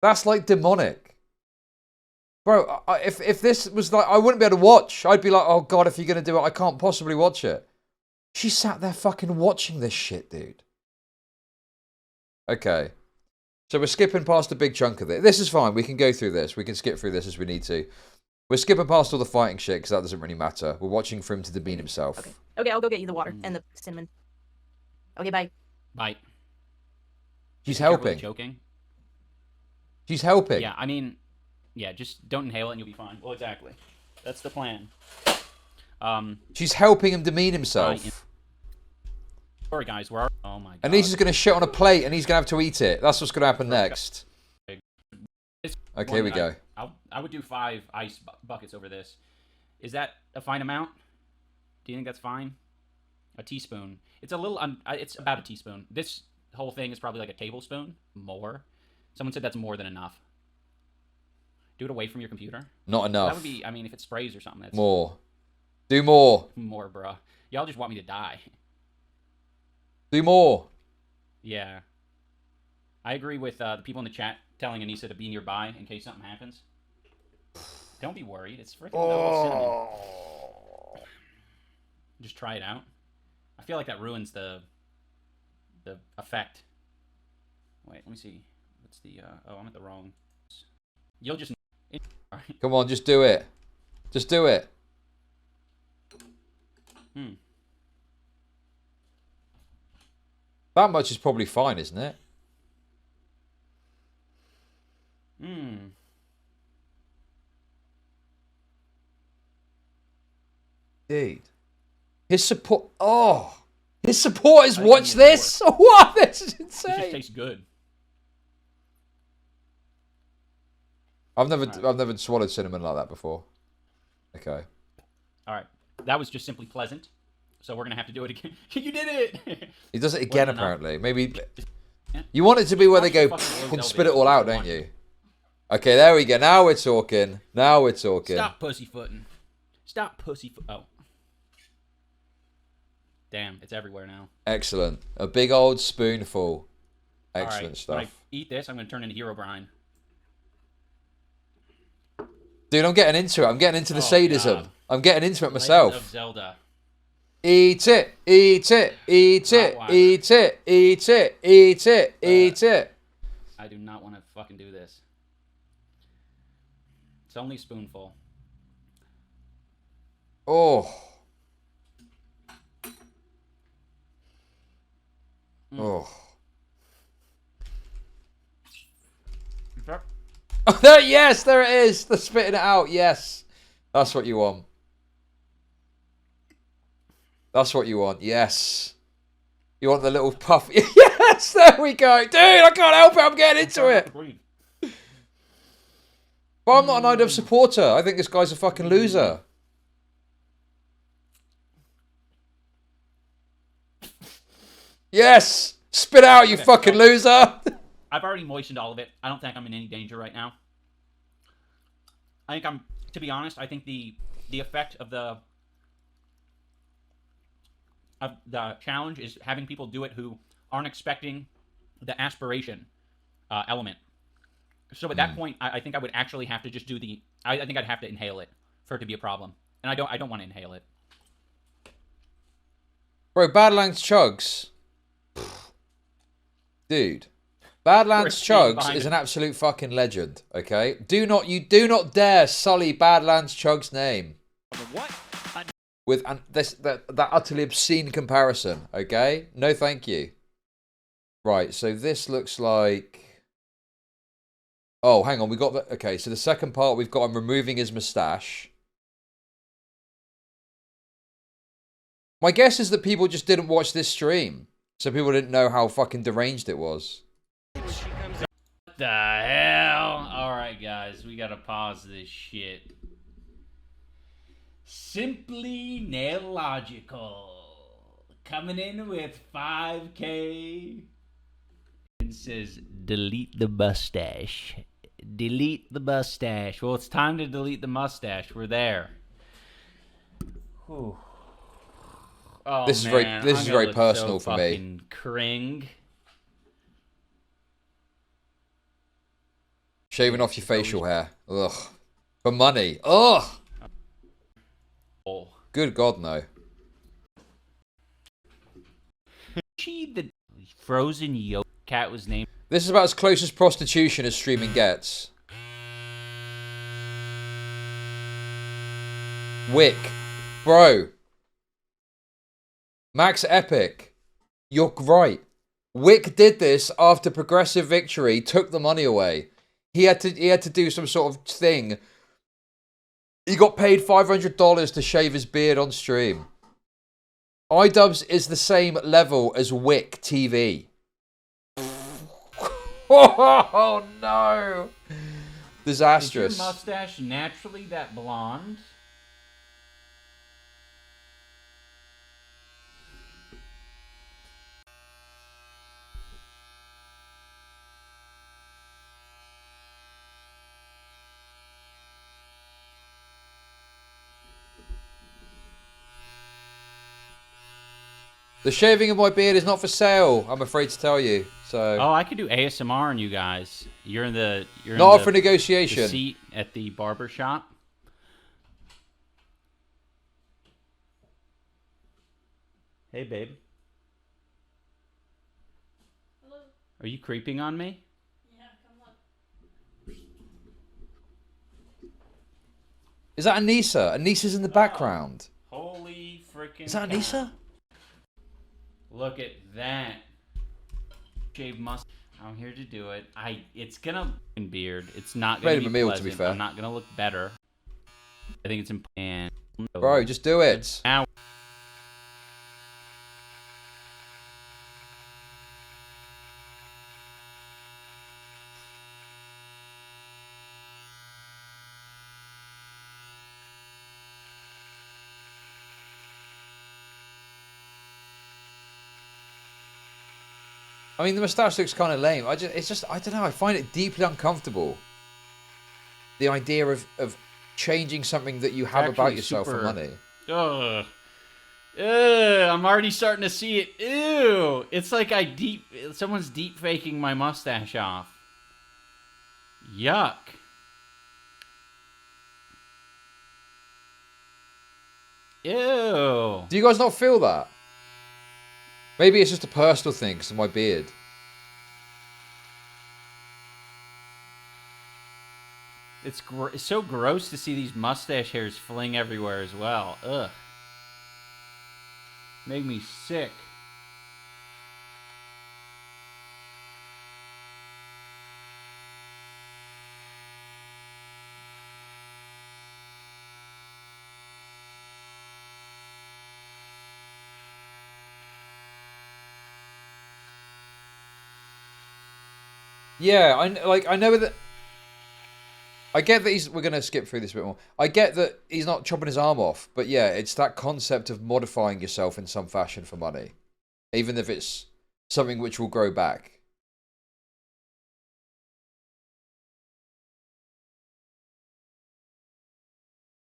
That's like demonic. Bro, if this was like, I wouldn't be able to watch. I'd be like, oh God, if you're going to do it, I can't possibly watch it. She sat there fucking watching this shit, dude. Okay. So we're skipping past a big chunk of it. This is fine. We can go through this. We can skip through this as we need to. We're skipping past all the fighting shit because that doesn't really matter. We're watching for him to demean himself. Okay. Okay, I'll go get you the water and the cinnamon. Okay, bye. Bye. She's helping. Joking. She's helping. Yeah, I mean, yeah, just don't inhale it and you'll be fine. Well, exactly. That's the plan. She's helping him demean himself. Sorry, guys. We're... Oh, my God. And he's just going to shit on a plate and he's going to have to eat it. That's what's going to happen next. Okay, here we go. I would do 5 ice buckets over this. Is that a fine amount? Do you think that's fine? A teaspoon. It's a little... it's about a teaspoon. This whole thing is probably like a tablespoon. More. Someone said that's more than enough. Do it away from your computer. Not enough. That would be... I mean, if it sprays or something, that's... More. Do more. More, bruh. Y'all just want me to die. Do more. Yeah. I agree with the people in the chat telling Anissa to be nearby in case something happens. Don't be worried. It's freaking cinnamon. Just try it out. I feel like that ruins the effect. Wait, let me see. What's the... oh, I'm at the wrong... You'll just... Come on, just do it. Just do it. That much is probably fine, isn't it? Dude. His support... Oh! His supporters watch this? What? This is insane. It just tastes good. I've never swallowed cinnamon like that before. Okay. Alright. That was just simply pleasant. So we're going to have to do it again. You did it! He does it again, apparently. Maybe... You want it to be where they go and spit it all out, don't you? Okay, there we go. Now we're talking. Now we're talking. Stop pussyfooting. Stop pussyfoot... Oh. Damn, it's everywhere now. Excellent. A big old spoonful. Excellent stuff. When I eat this, I'm going to turn into Herobrine. Dude, I'm getting into it. I'm getting into the sadism. God. I'm getting into it myself. Legend of Zelda. Eat it, eat it, eat it, eat it, eat it, eat it, eat it. I do not want to fucking do this. It's only a spoonful. Oh. Oh. Yes, there it is. The spitting it out. Yes. That's what you want. That's what you want. Yes. You want the little puff. Yes, there we go. Dude, I can't help it. I'm getting into it. But I'm not an Idubbbz supporter. I think this guy's a fucking loser. Yes. Spit out, you fucking loser. I've already moistened all of it. I don't think I'm in any danger right now. I think I'm, to be honest, I think the effect of the challenge is having people do it who aren't expecting the aspiration element. So at that point, I think I would actually have to just do the. I think I'd have to inhale it for it to be a problem, and I don't want to inhale it. Bro, Badlands Chugs. Dude. Badlands Chugs is an absolute fucking legend, okay? You do not dare sully Badlands Chugs' name. What? With that utterly obscene comparison, okay? No thank you. Right, so this looks like... Oh, hang on, we got the... Okay, so the second part, we've got him removing his moustache. My guess is that people just didn't watch this stream. So people didn't know how fucking deranged it was. What the hell? Alright, guys, we gotta pause this shit. Simply Nailogical. Coming in with 5K. It says, delete the mustache. Delete the mustache. Well, it's time to delete the mustache. We're there. Whew. Oh, this man. is very personal for me. Fucking cring. Shaving off your facial hair. Ugh. For money. Ugh. Oh. Good God, no. She the frozen yolk cat was named. This is about as close as prostitution as streaming gets. Wick. Bro. Max Epic. You're right. Wick did this after Progressive Victory took the money away. He had to do some sort of thing. He got paid $500 to shave his beard on stream. Idubbbz is the same level as Wick TV. Oh no! Disastrous. Is your mustache naturally that blonde? The shaving of my beard is not for sale, I'm afraid to tell you. So. Oh, I could do ASMR on you guys. You're in the not for negotiation. The seat at the barber shop. Hey, babe. Hello. Are you creeping on me? Yeah, come on. Is that Anissa? Anissa's in the background. Holy freaking! Is that Anissa? Look at that. Shave mustache. I'm here to do it. It's gonna beard. It's not gonna be meal, pleasant. to be fair. I'm not gonna look better. I think it's important. Bro, just do it. Now. I mean, the moustache looks kind of lame. I don't know. I find it deeply uncomfortable. The idea of changing something that you have about yourself for money. Ugh. I'm already starting to see it. Ew. It's like someone's deep faking my mustache off. Yuck. Ew. Do you guys not feel that? Maybe it's just a personal thing because of my beard. It's so gross to see these mustache hairs fling everywhere as well. Ugh. Make me sick. Yeah, I know that. I get that we're gonna skip through this a bit more. I get that he's not chopping his arm off, but yeah, it's that concept of modifying yourself in some fashion for money, even if it's something which will grow back.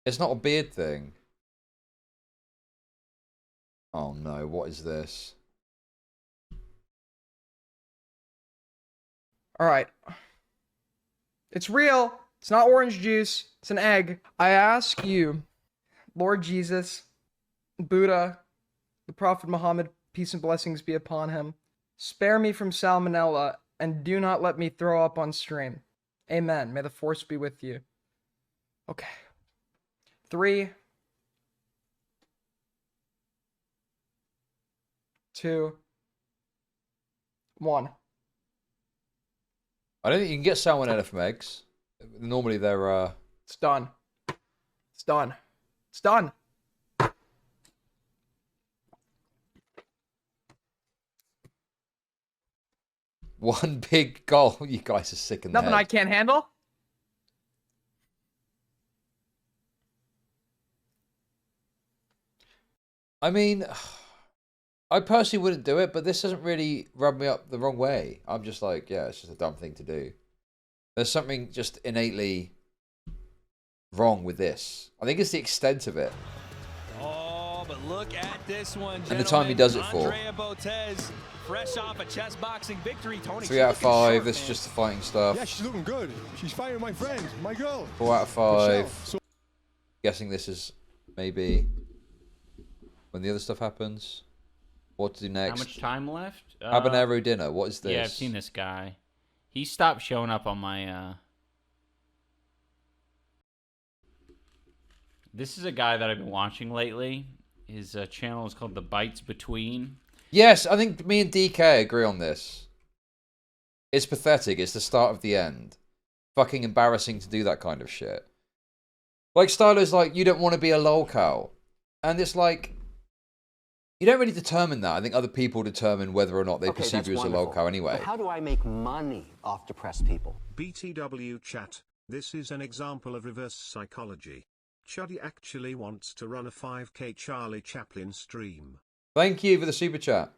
It's not a beard thing. Oh no, what is this? All right. It's real. It's not orange juice. It's an egg. I ask you, Lord Jesus, Buddha, the Prophet Muhammad, peace and blessings be upon him, spare me from salmonella and do not let me throw up on stream. Amen. May the force be with you. Okay. 3, 2, 1. I don't think you can get salmonella from eggs. Normally they're It's done. It's done. It's done. one big goal. You guys are sick in the Nothing head. I can't handle. I mean, I personally wouldn't do it, but this doesn't really rub me up the wrong way. I'm just like, yeah, it's just a dumb thing to do. There's something just innately wrong with this. I think it's the extent of it. Oh, but look at this one, and the time he does it for. Botez, fresh off a chess boxing victory. Tony, 3 out of 5. This is just the fighting stuff. Yeah, she's looking good. She's fighting my friend, my girl. 4 out of 5. So Guessing this is maybe when the other stuff happens. What to do next? How much time left? Habanero dinner. What is this? Yeah, I've seen this guy. He stopped showing up on my... This is a guy that I've been watching lately. His channel is called The Bites Between. Yes, I think me and DK agree on this. It's pathetic. It's the start of the end. Fucking embarrassing to do that kind of shit. Like, Stylo's like, you don't want to be a lolcow. And it's like, you don't really determine that. I think other people determine whether or not they perceive you as a lolcow anyway. But how do I make money off depressed people? BTW chat, this is an example of reverse psychology. Chuddy actually wants to run a 5K Charlie Chaplin stream. Thank you for the super chat.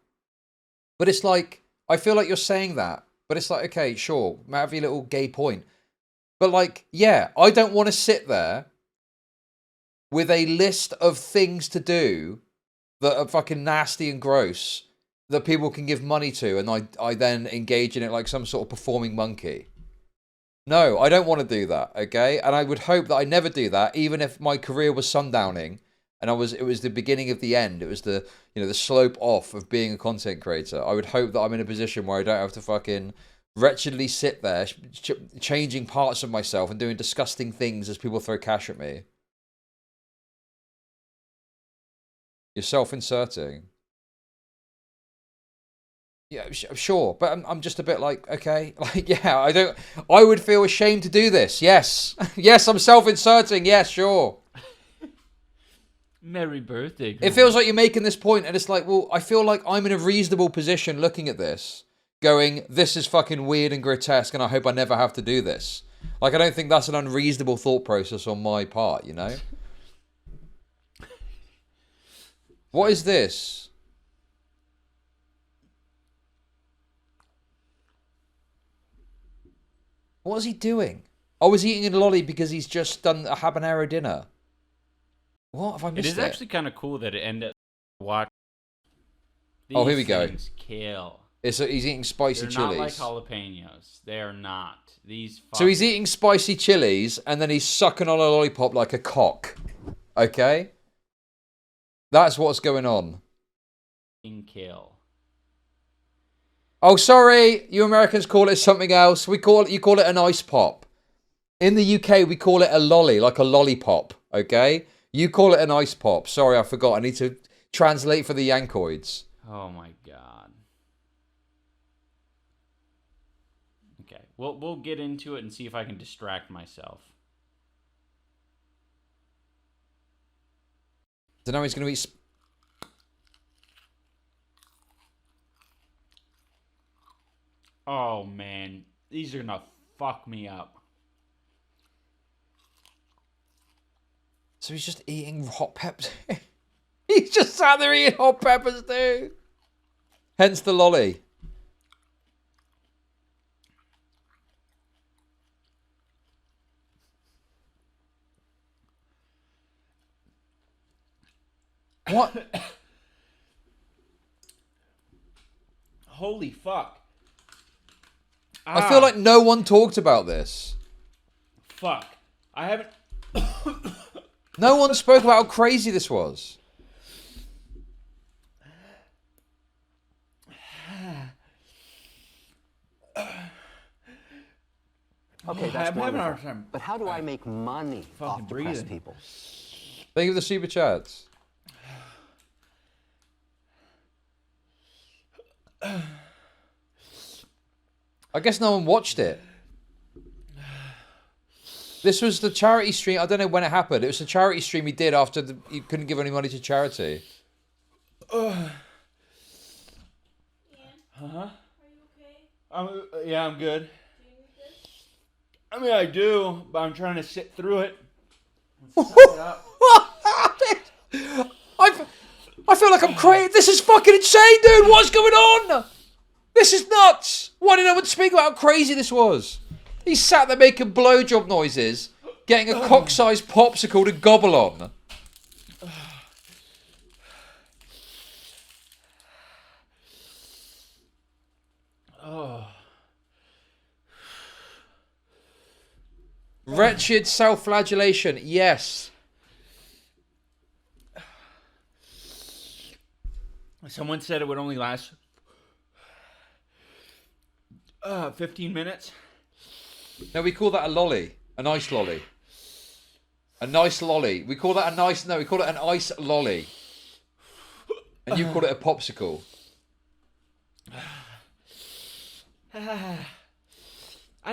But it's like, I feel like you're saying that. But it's like, okay, sure, might have your little gay point. But like, yeah, I don't want to sit there with a list of things to do that are fucking nasty and gross that people can give money to, and I then engage in it like some sort of performing monkey. No, I don't want to do that, okay? And I would hope that I never do that, even if my career was sundowning and it was the beginning of the end. It was the, you know, the slope off of being a content creator. I would hope that I'm in a position where I don't have to fucking wretchedly sit there changing parts of myself and doing disgusting things as people throw cash at me. You're self-inserting. Yeah, sure, but I'm just a bit like, okay, like, yeah, I would feel ashamed to do this. Yes. Yes, I'm self-inserting. Yes, sure. Merry birthday, girl. It feels like you're making this point, and it's like, well, I feel like I'm in a reasonable position looking at this, going, this is fucking weird and grotesque, and I hope I never have to do this. Like, I don't think that's an unreasonable thought process on my part, you know? What is this? What is he doing? Oh, is he eating a lolly because he's just done a habanero dinner? What have I missed? It is actually kind of cool that it ended up watch. Oh, here we go. Things kill. He's eating spicy They're chilies. not like jalapenos. They are not. These. So he's eating spicy chilies and then he's sucking on a lollipop like a cock. Okay? That's what's going on. Kill. Oh, sorry. You Americans call it something else. You call it an ice pop. In the UK, we call it a lolly, like a lollipop. Okay? You call it an ice pop. Sorry, I forgot. I need to translate for the Yankoids. Oh my god. Okay, we'll get into it and see if I can distract myself. So now he's going to eat... Oh man, These are gonna fuck me up. So he's just eating hot peppers. He's just sat there eating hot peppers, dude. Hence the lolly. What? Holy fuck. I feel like no one talked about this. Fuck. I haven't... No one spoke about how crazy this was. Okay, that's I'm having a wonderful. hard time. But how do I make money off depressed breathing. people? Think of the super chats. I guess no one watched it. This was the charity stream. I don't know when it happened. It was the charity stream he did after he couldn't give any money to charity. Uh-huh. Yeah, I'm good. I mean, I do, but I'm trying to sit through it. And suck it up. I feel like I'm crazy. This is fucking insane, dude. What's going on? This is nuts. Why did no one speak about how crazy this was? He sat there making blowjob noises, getting a cock-sized popsicle to gobble on. Oh. Wretched self-flagellation. Yes. Someone said it would only last 15 minutes. No, we call that a lolly. A nice lolly. A nice lolly. We call that a nice... No, we call it an ice lolly. And you call it a popsicle. I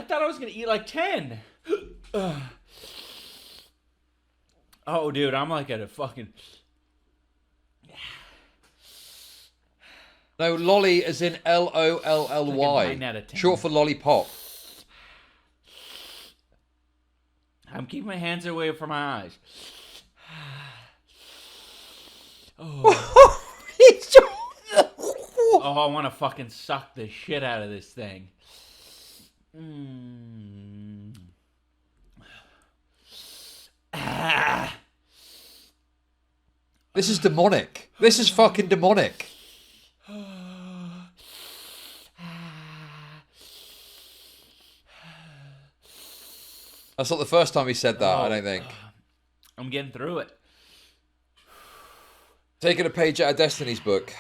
thought I was going to eat like 10. Oh, dude, I'm like at a fucking... No, lolly as in L-O-L-L-Y. Like a 9 out of 10. Short for lollipop. I'm keeping my hands away from my eyes. Oh. Oh, I want to fucking suck the shit out of this thing. This is demonic. This is fucking demonic. That's not the first time he said that, I don't think. I'm getting through it. Taking a page out of Destiny's book.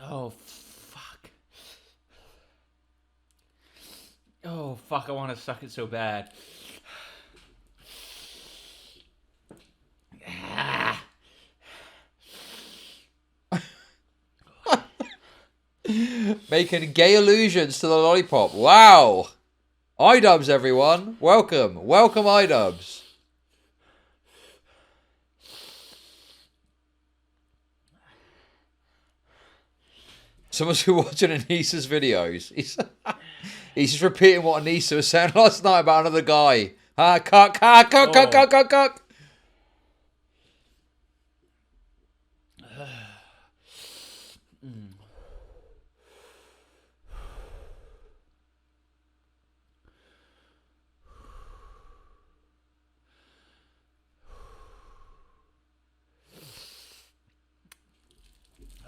Oh, fuck. Oh, fuck, I want to suck it so bad. Making gay allusions to the lollipop. Wow. Idubbbz, everyone. Welcome. Welcome, Idubbbz. Someone's been watching Anissa's videos. He's just repeating what Anissa was saying last night about another guy. Cuck.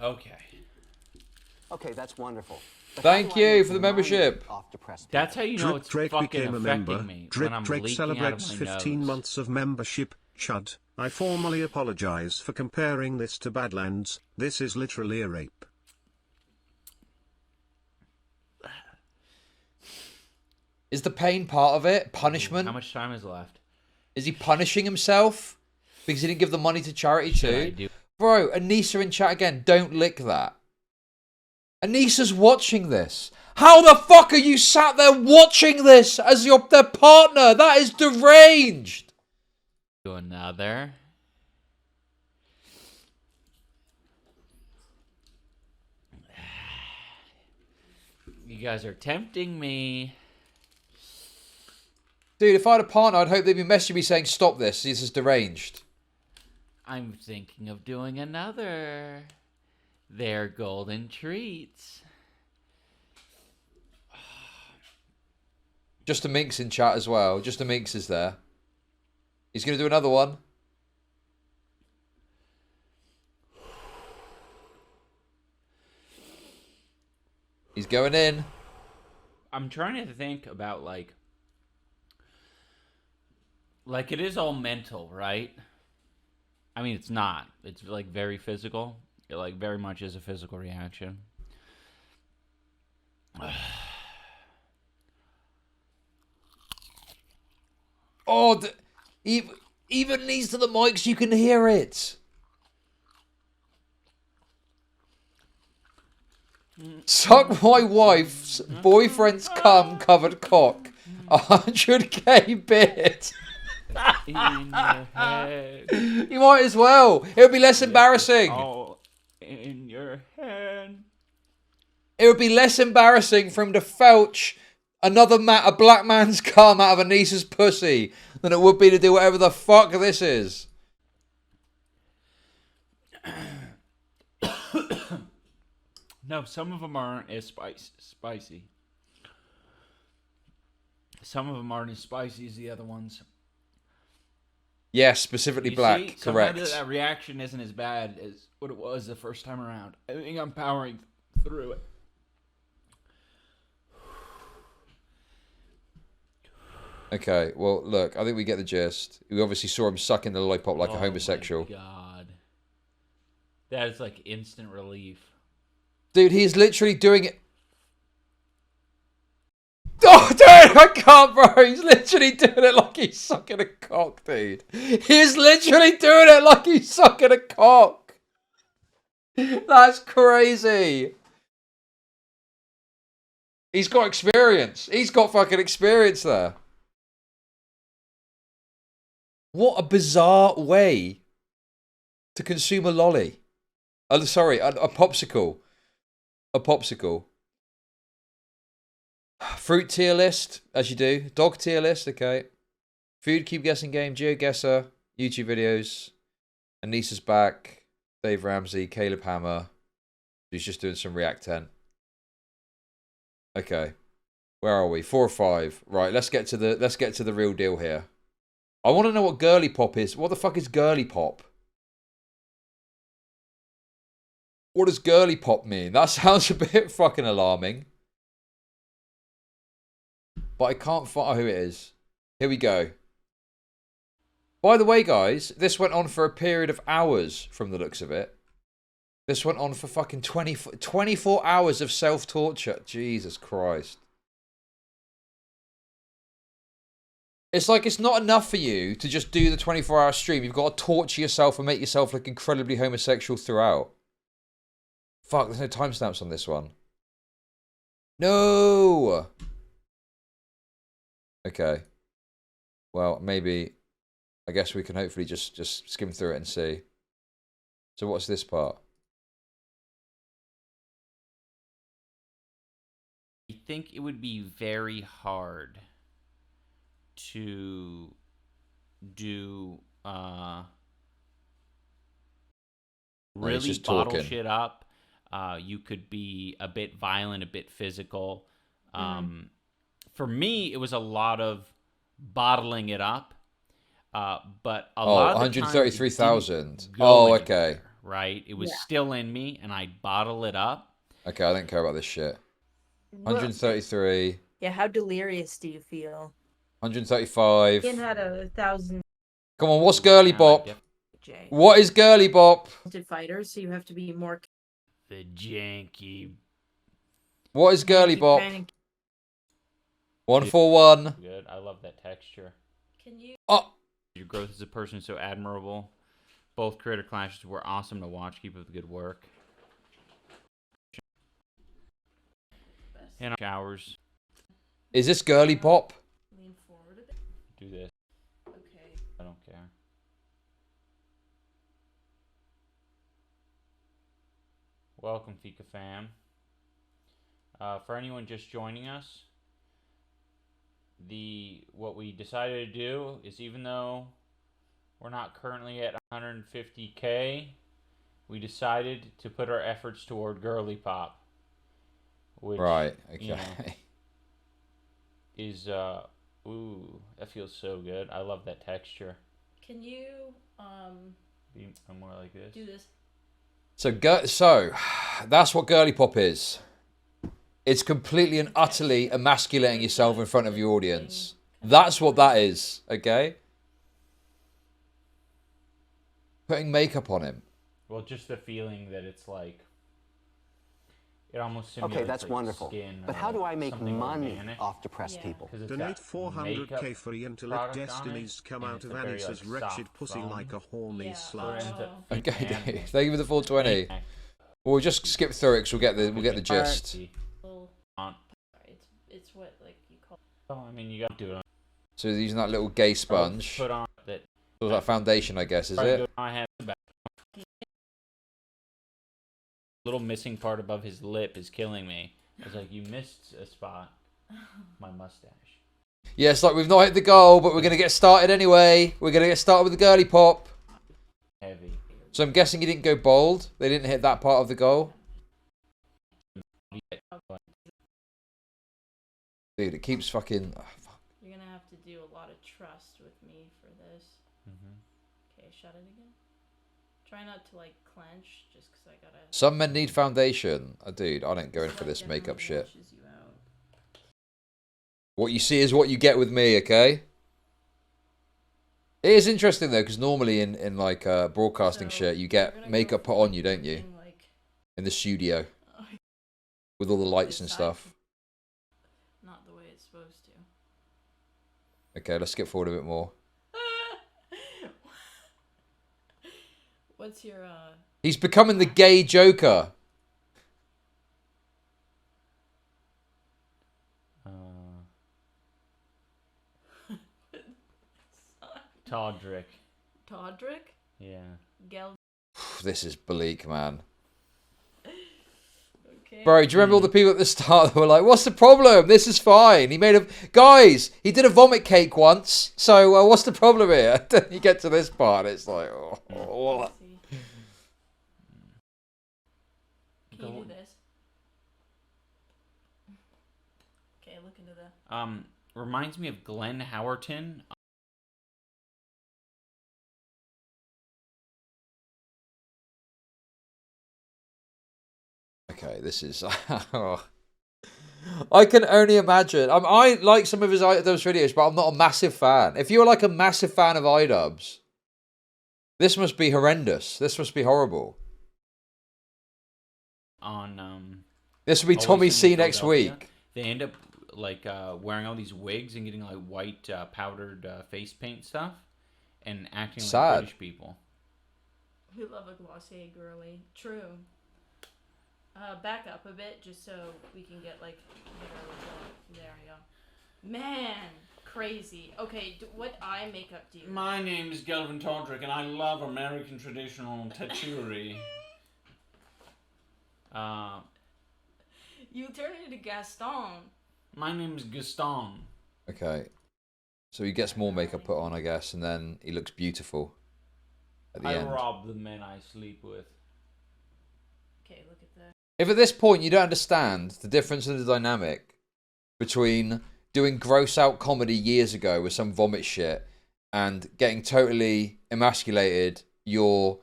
Okay. Okay, that's wonderful. But Thank how do I you make for the money membership. off depressed That's how you know Drip it's Drake fucking became a affecting member. me Drip when I'm Drake leaking celebrates out of my 15 nose. months of membership. Chud, I formally apologize for comparing this to Badlands. This is literally a rape. Is the pain part of it? Punishment? How much time is left? Is he punishing himself? Because he didn't give the money to charity Should I too? do? Bro, Anissa in chat again. Don't lick that. Anissa's watching this. How the fuck are you sat there watching this as their partner? That is deranged. Do another. You guys are tempting me. Dude, if I had a partner, I'd hope they'd be messaging me saying, stop this. This is deranged. I'm thinking of doing another. They're golden treats. Just a Minx in chat as well. Just a Minx is there. He's going to do another one. He's going in. I'm trying to think about like it is all mental, right? I mean, it's not. It's like very physical. It like very much is a physical reaction. Oh, even these to the mics, you can hear it. Suck my wife's boyfriend's cum covered cock. 100k bit. In your head. You might as well. It would be less embarrassing. All in your head. It would be less embarrassing for him to felch a black man's cum out of Anissa's pussy than it would be to do whatever the fuck this is. No, some of them aren't as spicy. Some of them aren't as spicy as the other ones. Yes, specifically You black. see, Correct. Somehow that reaction isn't as bad as what it was the first time around. I think I'm powering through it. Okay, well, look, I think we get the gist. We obviously saw him sucking the lollipop like a Oh homosexual. my God. That is like instant relief. Dude, he's literally doing it. Oh, dude, I can't, bro. He's literally doing it like he's sucking a cock, dude. He's literally doing it like he's sucking a cock. That's crazy. He's got experience. He's got fucking experience there. What a bizarre way to consume a lolly. Sorry, a popsicle. A popsicle. Fruit tier list, as you do. Dog tier list, okay. Food cube guessing game, GeoGuessr, YouTube videos. Anissa's back. Dave Ramsey, Caleb Hammer. He's just doing some React 10. Okay. Where are we? 4 or 5. Right, let's get to the real deal here. I want to know what girly pop is. What the fuck is girly pop? What does girly pop mean? That sounds a bit fucking alarming. But I can't find who it is. Here we go. By the way, guys, this went on for a period of hours from the looks of it. This went on for fucking 24 hours of self-torture. Jesus Christ. It's like it's not enough for you to just do the 24-hour stream. You've got to torture yourself and make yourself look incredibly homosexual throughout. Fuck, there's no timestamps on this one. No! Okay. Well, maybe... I guess we can hopefully just skim through it and see. So what's this part? I think it would be very hard to do really bottle shit up. You could be a bit violent, a bit physical. For me, it was a lot of bottling it up. But a lot of 133,000. Oh, okay. Right? It was still in me, and I'd bottle it up. Okay, I don't care about this shit. 133. Yeah, how delirious do you feel? 135. Ian had 1,000 Come on, what's girly bop? What is girly bop? fighters, so you have to be more. The janky. What is girly bop? 141. Good. I love that texture. Can you? Oh. Your growth as a person is so admirable. Both creator clashes were awesome to watch. Keep up the good work. And showers. Is this girly pop? Lean forward a bit. Do this. Okay. I don't care. Welcome, Fika fam. For anyone just joining us, what we decided to do is, even though we're not currently at 150K, we decided to put our efforts toward girly pop. Which, right, okay. You know, is, ooh, that feels so good. I love that texture. Can you, Be more like this. do this? So that's what girly pop is. It's completely and utterly emasculating yourself in front of your audience. That's what that is, okay? Putting makeup on him. Well, just the feeling that it's like, it almost simulates Okay, that's like wonderful. skin But or how do I make something money organic. off depressed people? 'Cause it's Donate got 400k makeup for Ian to let product on it, destinies come and out it's of a very, Anissa's like, wretched soft pussy foam. like a horny slut. Okay, Dave. Thank you for the 420. We'll just skip through it because we'll get the gist. It's what like you call. Oh, I mean, you got to do it on. So he's using that little gay sponge. Put on that. So that foundation, I guess, is Try to do it? I have the back. Little missing part above his lip is killing me. I was like, you missed a spot. My mustache. Yeah, it's like we've not hit the goal, but we're going to get started anyway. We're going to get started with the girly pop. Heavy. So I'm guessing you didn't go bold. They didn't hit that part of the goal. Dude, it keeps fucking... Oh, fuck. You're gonna have to do a lot of trust with me for this. Okay, shut it again. Try not to like clench, just because I gotta. Some men need foundation. Oh, dude, I don't go in for this makeup shit. What you see is what you get with me, okay? It is interesting though, because normally in like broadcasting shit, you get makeup put on you, don't you? In the studio. With all the lights and stuff. Not the way it's supposed to. Okay, let's skip forward a bit more. What's your He's becoming the gay Joker. Todrick. Todrick? Yeah. Gel. This is bleak, man. Okay. Bro, do you remember all the people at the start that were like, what's the problem? This is fine. He made a... Guys, he did a vomit cake once. So what's the problem here? Then you get to this part, it's like... Oh. Can you do this? Okay, look into the... Reminds me of Glenn Howerton. Okay, this is... I can only imagine. I like some of his Idubbbz videos, but I'm not a massive fan. If you're like a massive fan of Idubbbz, this must be horrendous. This must be horrible. On This will be Always Tommy Sunny C in next Philadelphia, week. They end up like wearing all these wigs and getting like white powdered face paint stuff and acting Sad. like British people. We love a glossy girly. True. Back up a bit just so we can get like there we go. Man, crazy. Okay, what eye makeup do you? My name is Gelvin Todrick and I love American traditional tattooery. You turn into Gaston. My name is Gaston. Okay. So he gets more makeup put on, I guess, and then he looks beautiful at the I end. rob the men I sleep with. Okay, look at that. If at this point you don't understand the difference in the dynamic between doing gross out comedy years ago with some vomit shit and getting totally emasculated your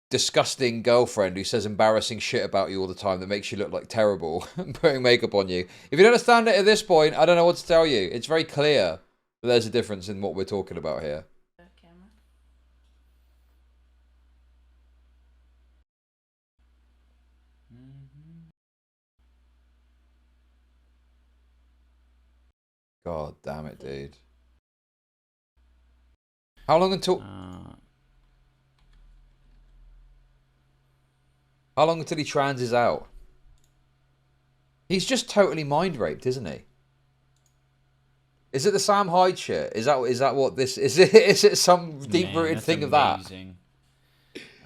disgusting girlfriend who says embarrassing shit about you all the time that makes you look like terrible and putting makeup on you. If you don't understand it at this point, I don't know what to tell you. It's very clear that there's a difference in what we're talking about here. Camera. God damn it, dude. How long until... How long until he transes out? He's just totally mind raped, isn't he? Is it the Sam Hyde shit? Is that what this is? Is it some deep rooted thing of that?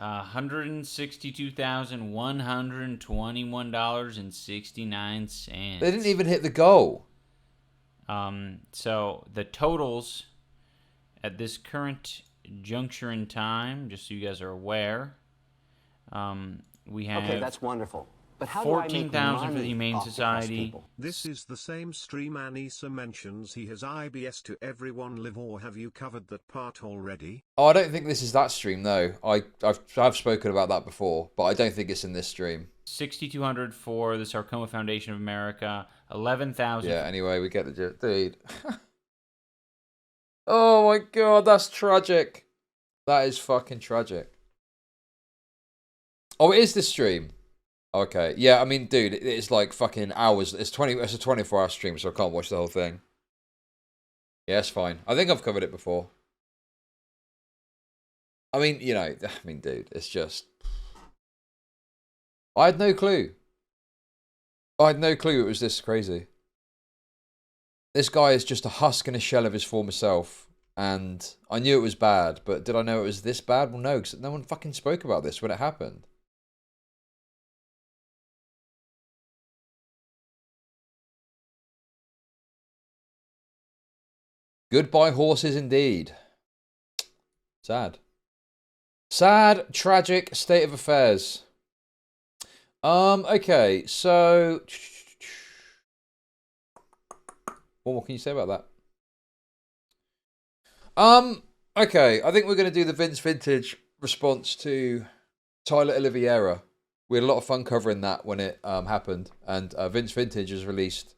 They $162,121.69. didn't even hit the goal. So the totals at this current juncture in time, just so you guys are aware, we have... Okay, that's wonderful. But how do I make 14,000 for the money Humane off depressed Society. people? This is the same stream Anissa mentions he has IBS to everyone live, or have you covered that part already? Oh, I don't think this is that stream, no. I've spoken about that before, but I don't think it's in this stream. 6,200 for the Sarcoma Foundation of America, 11,000. Yeah, anyway, we get the... Dude. Oh my god, that's tragic. That is fucking tragic. Oh, it is this stream. Okay, yeah, I mean, dude, it's like fucking hours. It's a 24-hour stream, so I can't watch the whole thing. Yeah, it's fine. I think I've covered it before. I mean, you know, dude, it's just... I had no clue. I had no clue it was this crazy. This guy is just a husk and a shell of his former self, and I knew it was bad, but did I know it was this bad? Well, no, because no one fucking spoke about this when it happened. Goodbye horses indeed. Sad. Sad, tragic state of affairs. Okay, so... What more can you say about that? Okay, I think we're going to do the Vince Vintage response to Tyler Oliveira. We had a lot of fun covering that when it happened, and Vince Vintage has released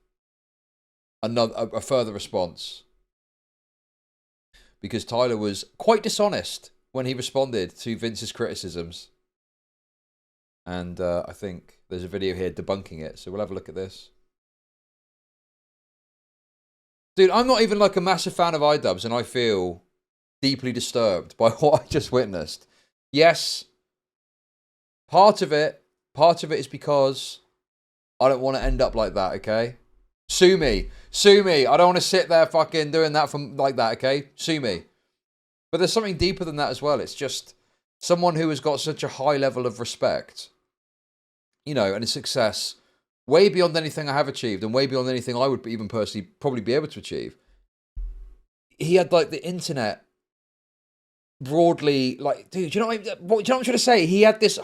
a further response. Because Tyler was quite dishonest when he responded to Vince's criticisms. And I think there's a video here debunking it, so we'll have a look at this. Dude, I'm not even like a massive fan of Idubbbz, and I feel deeply disturbed by what I just witnessed. Yes, part of it is because I don't want to end up like that, okay? Sue me. Sue me. I don't want to sit there fucking doing that from like that, okay? Sue me. But there's something deeper than that as well. It's just someone who has got such a high level of respect, you know, and a success way beyond anything I have achieved and way beyond anything I would even personally probably be able to achieve. He had like the internet broadly, like, dude, do you know what I'm trying to say? He had this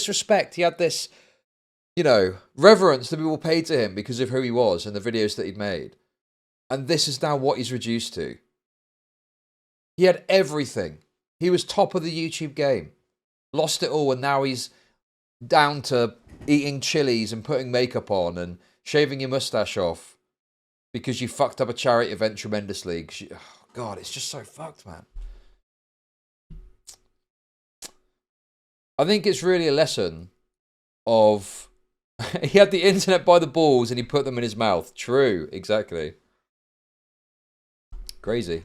respect. He had this, you know, reverence that people paid to him because of who he was and the videos that he'd made. And this is now what he's reduced to. He had everything. He was top of the YouTube game. Lost it all, and now he's down to eating chilies and putting makeup on and shaving your mustache off because you fucked up a charity event tremendously. Oh, God, it's just so fucked, man. I think it's really a lesson of... He had the internet by the balls and he put them in his mouth. True, exactly. Crazy.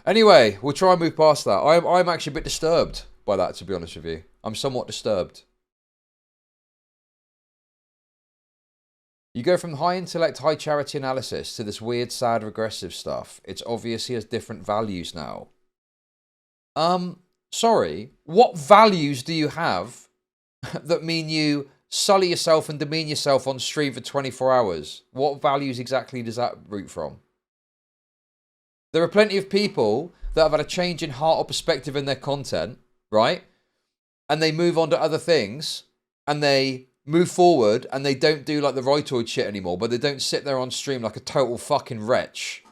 Anyway, we'll try and move past that. I'm actually a bit disturbed by that, to be honest with you. I'm somewhat disturbed. You go from high intellect, high charity analysis to this weird, sad, regressive stuff. It's obvious he has different values now. Sorry, what values do you have that mean you sully yourself and demean yourself on stream for 24 hours? What values exactly does that root from? There are plenty of people that have had a change in heart or perspective in their content, right? And they move on to other things, and they move forward, and they don't do like the Roitoid shit anymore, but they don't sit there on stream like a total fucking wretch.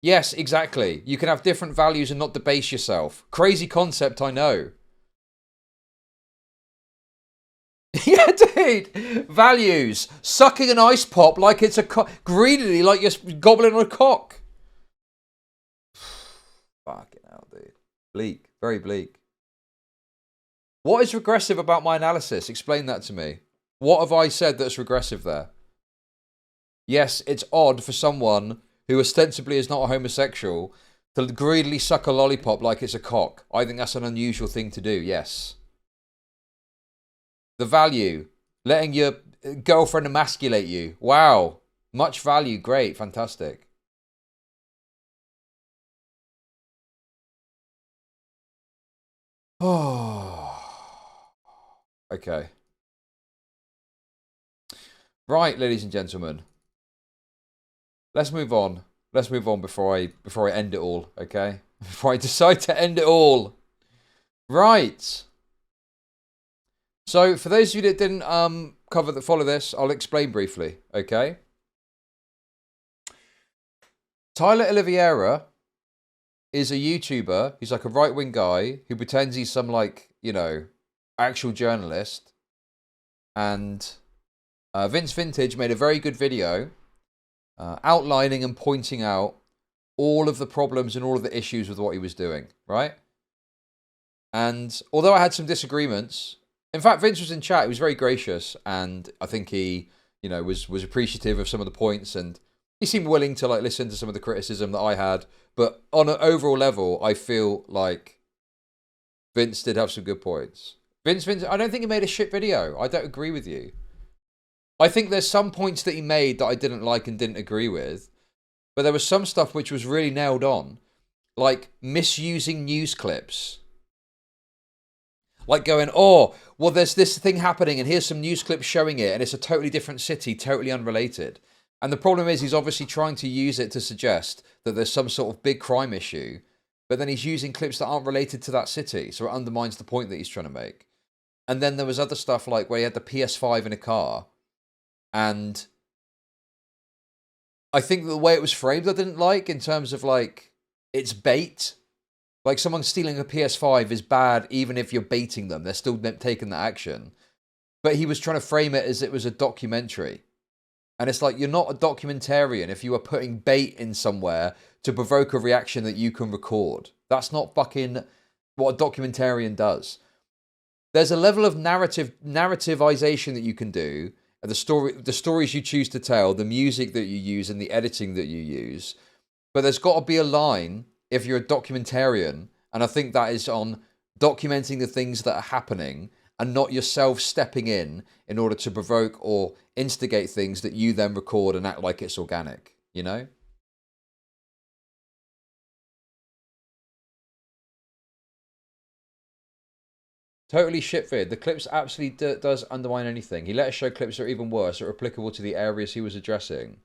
Yes, exactly. You can have different values and not debase yourself. Crazy concept, I know. Yeah, dude. Values. Sucking an ice pop like it's a cock. Greedily like you're gobbling on a cock. Fucking hell, dude. Bleak. Very bleak. What is regressive about my analysis? Explain that to me. What have I said that's regressive there? Yes, it's odd for someone who ostensibly is not a homosexual to greedily suck a lollipop like it's a cock. I think that's an unusual thing to do, yes. The value. Letting your girlfriend emasculate you. Wow. Much value. Great. Fantastic. Oh. Okay. Right, ladies and gentlemen. Let's move on. Let's move on before I end it all, okay? Before I decide to end it all. Right. So, for those of you that didn't follow this, I'll explain briefly, okay? Tyler Oliveira is a YouTuber. He's like a right-wing guy who pretends he's some, like, you know, actual journalist. And Vince Vintage made a very good video outlining and pointing out all of the problems and all of the issues with what he was doing, right? And although I had some disagreements, in fact, Vince was in chat. He was very gracious, and I think he, you know, was appreciative of some of the points, and he seemed willing to like listen to some of the criticism that I had. But on an overall level, I feel like Vince did have some good points. Vince, I don't think he made a shit video. I don't agree with you. I think there's some points that he made that I didn't like and didn't agree with, but there was some stuff which was really nailed on, like misusing news clips. Like going, oh, well, there's this thing happening and here's some news clips showing it and it's a totally different city, totally unrelated. And the problem is he's obviously trying to use it to suggest that there's some sort of big crime issue, but then he's using clips that aren't related to that city, so it undermines the point that he's trying to make. And then there was other stuff like where he had the PS5 in a car, and I think the way it was framed I didn't like, in terms of like, it's bait. Like, someone stealing a PS5 is bad even if you're baiting them. They're still taking that action. But he was trying to frame it as it was a documentary. And it's like, you're not a documentarian if you are putting bait in somewhere to provoke a reaction that you can record. That's not fucking what a documentarian does. There's a level of narrativization that you can do, the stories you choose to tell, the music that you use, and the editing that you use. But there's got to be a line if you're a documentarian, and I think that is on documenting the things that are happening and not yourself stepping in order to provoke or instigate things that you then record and act like it's organic, you know? Totally shit-feared. The clips absolutely does undermine anything. He let us show clips that are even worse, that are applicable to the areas he was addressing.